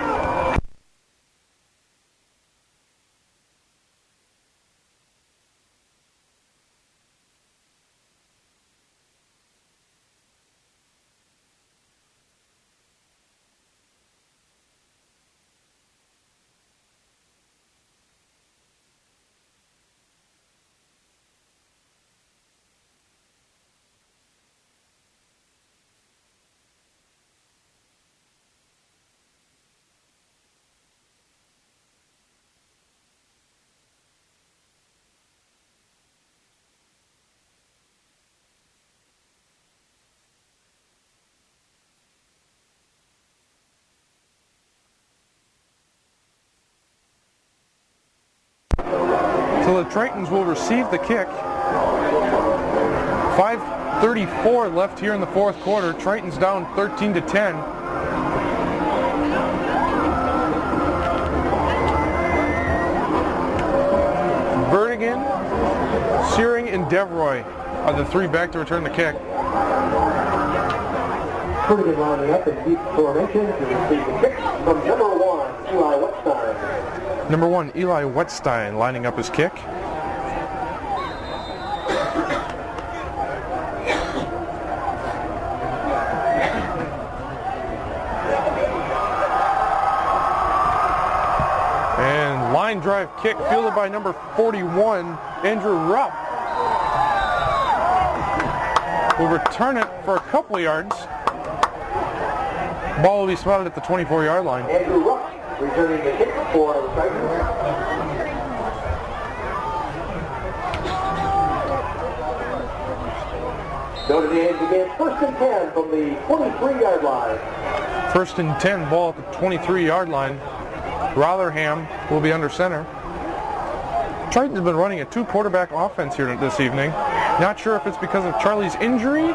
So the Tritons will receive the kick. 5:34 left here in the fourth quarter. Tritons down 13-10. Vertigan, Searing, and Devroy are the three back to return the kick. Vertigan lining up in deep formation to receive the kick from number 1, Eli Wettstein. Number 1, Eli Wettstein lining up his kick. And line drive kick fielded by number 41, Andrew Rupp. Will return it for a couple of yards. Ball will be spotted at the 24-yard line. Andrew Rupp returning the kick for the Tritons. Notre Dame begins 1st and 10 from the 23-yard line. 1st and 10, ball at the 23-yard line. Rotherham will be under center. Tritons have been running a two-quarterback offense here this evening. Not sure if it's because of Charlie's injury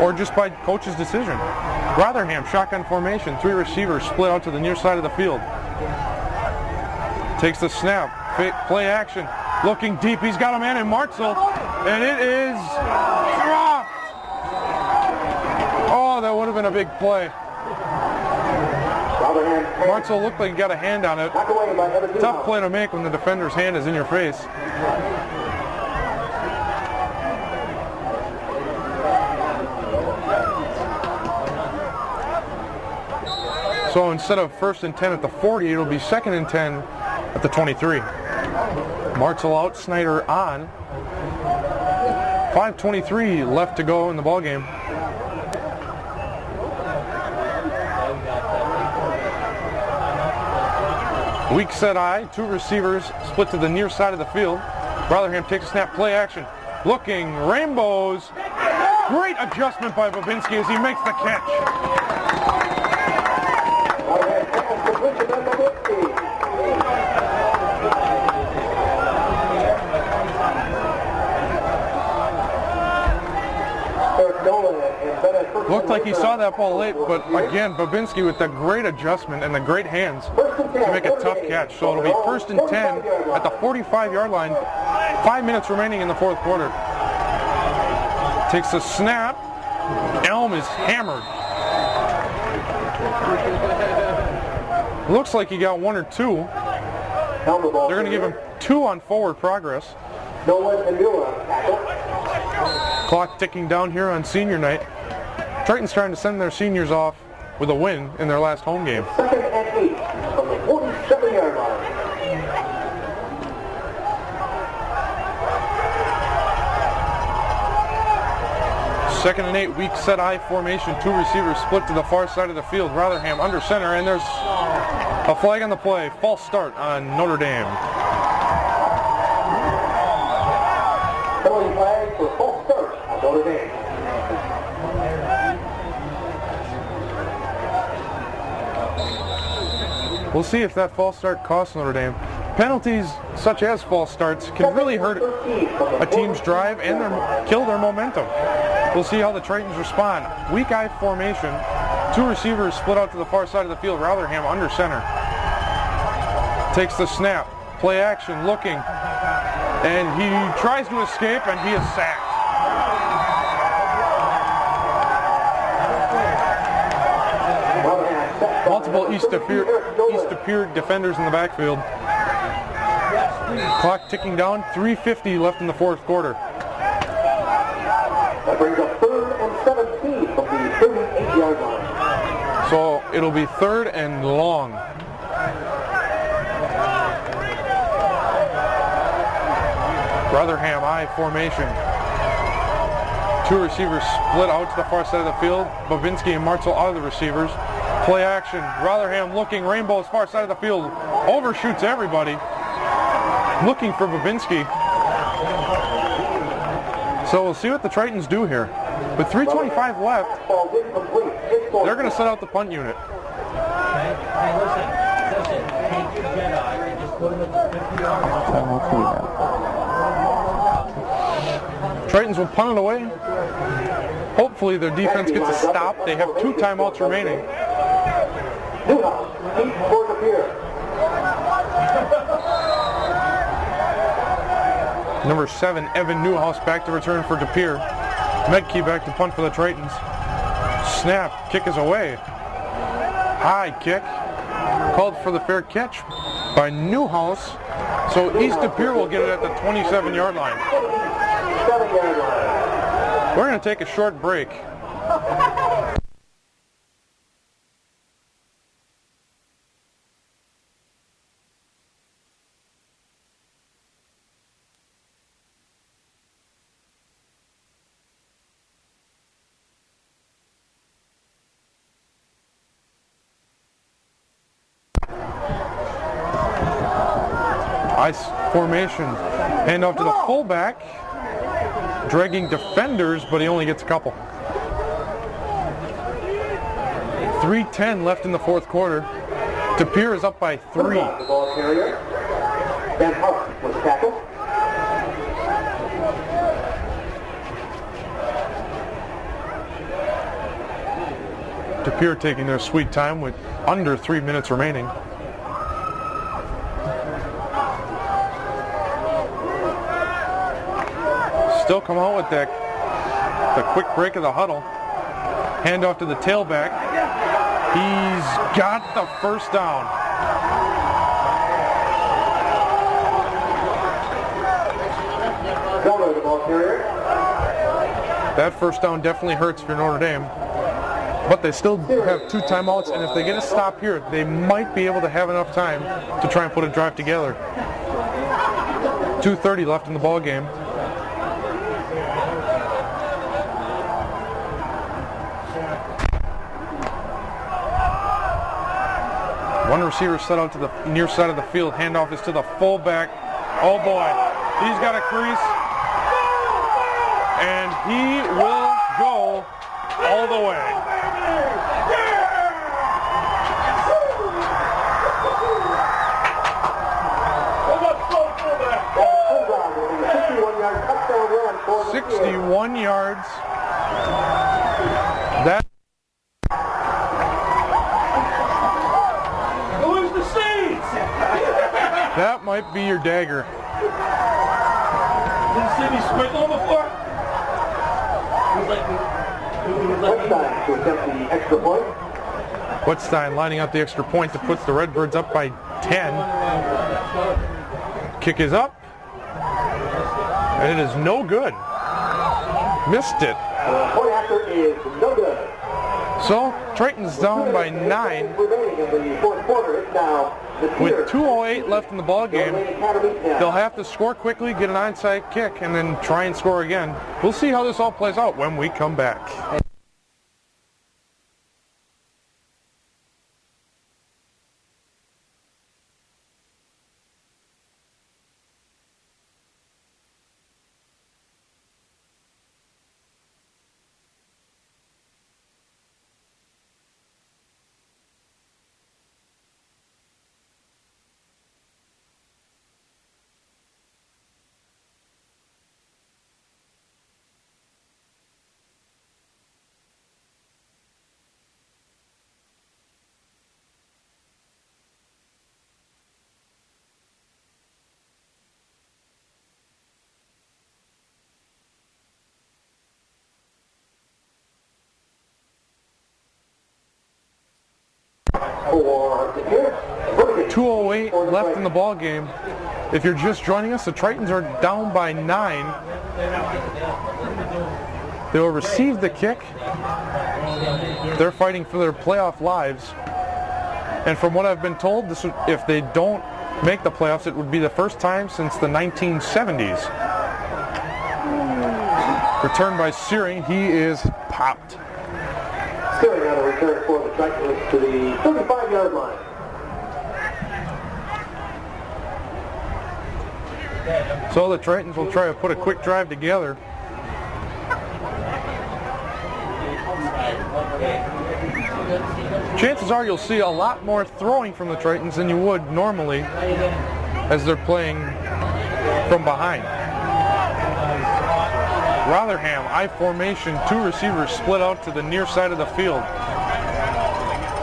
or just by coach's decision. Rotherham, shotgun formation, 3 receivers split out to the near side of the field. Takes the snap, play action, looking deep, he's got a man in Martzel, and it is dropped! Oh, that would have been a big play. Martzel looked like he got a hand on it. Tough play to make when the defender's hand is in your face. So instead of 1st and 10 at the 40, it'll be 2nd and 10 at the 23. Martzel out, Snyder on. 5:23 left to go in the ballgame. Weak set eye, 2 receivers split to the near side of the field. Rotherham takes a snap, play action. Looking, Rainbows. Great adjustment by Babinski as he makes the catch. Looked like he saw that ball late, but again, Babinski with the great adjustment and the great hands to make a tough catch. So it'll be 1st and 10 at the 45-yard line. 5 minutes remaining in the fourth quarter. Takes the snap. Elm is hammered. Looks like he got 1 or 2. They're going to give him 2 on forward progress. Clock ticking down here on senior night. Tritons trying to send their seniors off with a win in their last home game. 2nd and 8 from the 47-yard line. Second and 8, weak set eye formation. 2 receivers split to the far side of the field. Rotherham under center, and there's a flag on the play. False start on Notre Dame. Penalty flag for false start on Notre Dame. We'll see if that false start costs Notre Dame. Penalties such as false starts can really hurt a team's drive and kill their momentum. We'll see how the Tritons respond. Weak eye formation. 2 receivers split out to the far side of the field. Rotherham under center. Takes the snap. Play action, looking. And he tries to escape, and he is sacked. Multiple East DePere defenders in the backfield. Clock ticking down, 3:50 left in the fourth quarter. That brings up 3rd and 17 from the 38-yard line. So it'll be 3rd and long. Rotherham I formation. 2 receivers split out to the far side of the field. Babinski and Martzel are the receivers. Play action. Rotherham looking. Rainbows far side of the field. Overshoots everybody. Looking for Babinski. So we'll see what the Tritons do here. With 3:25 left, they're going to set out the punt unit. We'll see that. Tritons will punt it away. Hopefully their defense gets a stop. They have 2 timeouts remaining. Number 7, Evan Newhouse back to return for DePere. Maedke back to punt for the Tritons. Snap, kick is away. High kick, called for the fair catch by Newhouse. So East DePere will get it at the 27-yard line. We're going to take a short break. Ice formation. Hand off to the fullback. Dragging defenders, but he only gets a couple. 3:10 left in the fourth quarter. DePere is up by 3. The ball carrier. Ben Hart was tackled. DePere taking their sweet time with under 3 minutes remaining. Still come out with the quick break of the huddle. Hand off to the tailback. He's got the first down. Zeller, the ball carrier. That first down definitely hurts for Notre Dame. But they still have 2 timeouts, and if they get a stop here, they might be able to have enough time to try and put a drive together. 2:30 left in the ball game. One receiver set out to the near side of the field. Handoff is to the fullback. Oh boy, he's got a crease. And he will go all the way. Touchdown 61 yards. That. Who's the seeds? That might be your dagger. Did you see me sprinkle before? Wetstein to attempt the extra point. Wetstein lining up the extra point to put the Redbirds up by 10. Kick is up. And it is no good. Missed it. The point after is no good. So, Tritons down by 9. Remaining in the fourth quarter. It's now With 2:08 left in the ball game, they'll have to score quickly, get an onside kick, and then try and score again. We'll see how this all plays out when we come back. For Pere. 2:08 left in the ball game. If you're just joining us, the Tritons are down by 9. They will receive the kick. They're fighting for their playoff lives. And from what I've been told, this would, if they don't make the playoffs, it would be the first time since the 1970s. Return by Searing. He is popped. Searing on a return for the Tritons to the 35-yard line. So the Tritons will try to put a quick drive together. Chances are you'll see a lot more throwing from the Tritons than you would normally as they're playing from behind. Rotherham, I formation, 2 receivers split out to the near side of the field.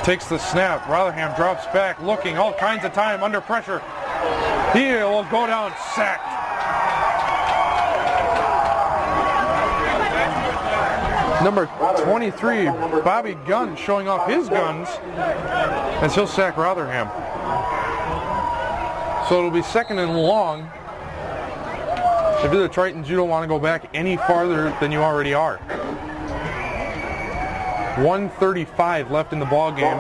Takes the snap. Rotherham drops back, looking all kinds of time under pressure. He will go down sacked. Number 23, Bobby Gunn, showing off his guns as he'll sack Rotherham. So it'll be 2nd and long. If you're the Tritons, you don't want to go back any farther than you already are. 1:35 left in the ball game.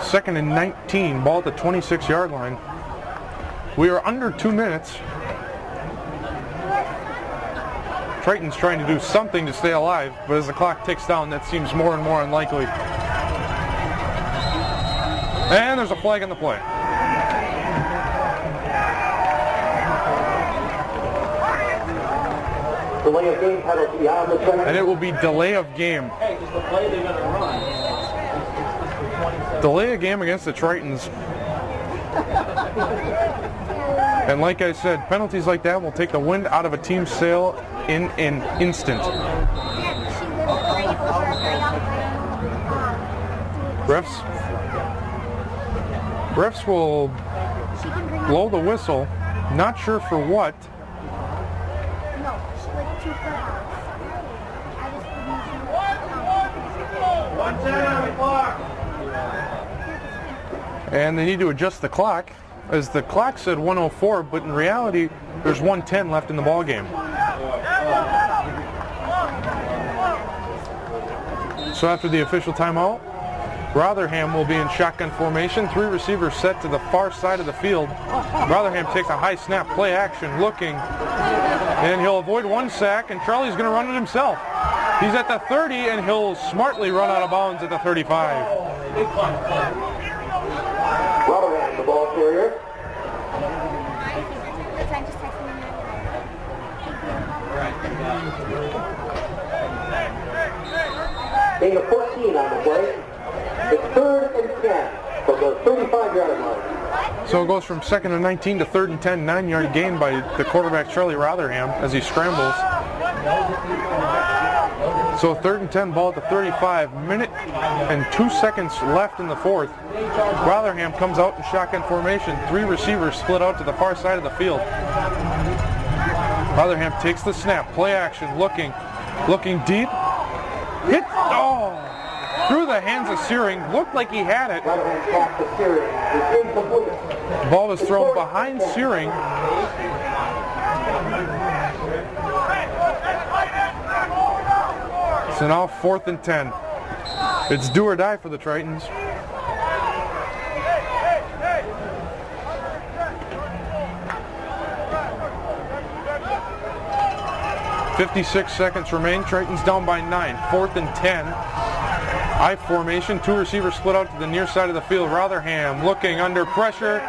2nd and 19, ball at the 26-yard line. We are under 2 minutes. Tritons trying to do something to stay alive, but as the clock ticks down, that seems more and more unlikely. And there's a flag on the play. Delay of game penalty on the center. And it will be delay of game. Delay of game against the Tritons. And like I said, penalties like that will take the wind out of a team's sail in an instant. Refs will blow the whistle. Not sure for what. And they need to adjust the clock, as the clock said 1:04, but in reality, there's 1:10 left in the ball game. So after the official timeout, Rotherham will be in shotgun formation. 3 receivers set to the far side of the field. Rotherham takes a high snap, play action, looking, and he'll avoid 1 sack, and Charlie's going to run it himself. He's at the 30, and he'll smartly run out of bounds at the 35. Rotherham, the ball carrier. Gain of 14 on the play. It's 3rd and 10 from the 35-yard line. So it goes from 2nd and 19 to 3rd and 10, 9-yard gain by the quarterback Charlie Rotherham as he scrambles. So 3rd and 10, ball at the 35, minute and 2 seconds left in the 4th. Rotherham comes out in shotgun formation. 3 receivers split out to the far side of the field. Rotherham takes the snap, play action, looking deep. Hit, through the hands of Searing. Looked like he had it. The ball was thrown behind Searing. So now 4th and 10. It's do or die for the Tritons. .56 seconds remain. Tritons down by 9. 4th and 10. I formation. 2 receivers split out to the near side of the field. Rotherham looking under pressure.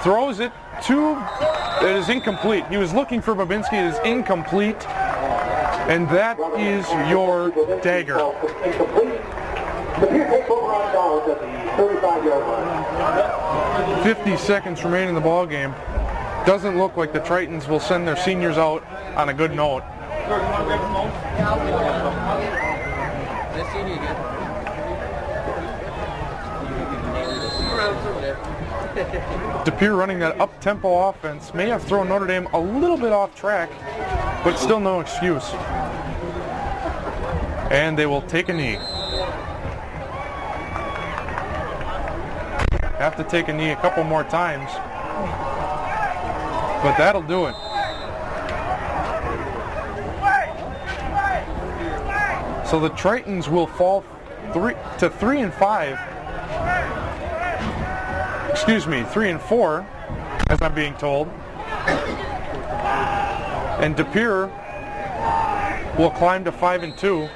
Throws it to... It is incomplete. He was looking for Babinski. It is incomplete. And that is your dagger. 50 seconds remain in the ball game. Doesn't look like the Tritons will send their seniors out on a good note. DePere running that up-tempo offense may have thrown Notre Dame a little bit off track, but still no excuse. And they will take a knee. Have to take a knee a couple more times, but that'll do it. So the Tritons will fall 3 and 5. Excuse me, 3 and 4, as I'm being told. And DePere will climb to 5 and 2.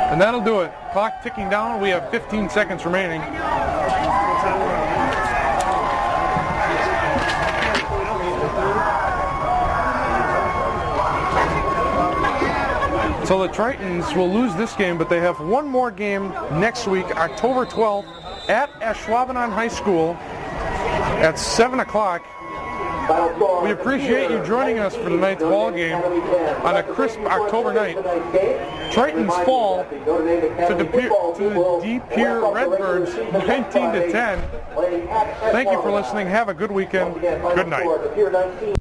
And that'll do it. Clock ticking down. We have 15 seconds remaining. So the Tritons will lose this game, but they have one more game next week, October 12th, at Ashwaubenon High School at 7 o'clock. We appreciate you joining us for tonight's ball game on a crisp October night. Tritons fall to the DePere Redbirds 19-10. Thank you for listening. Have a good weekend. Good night.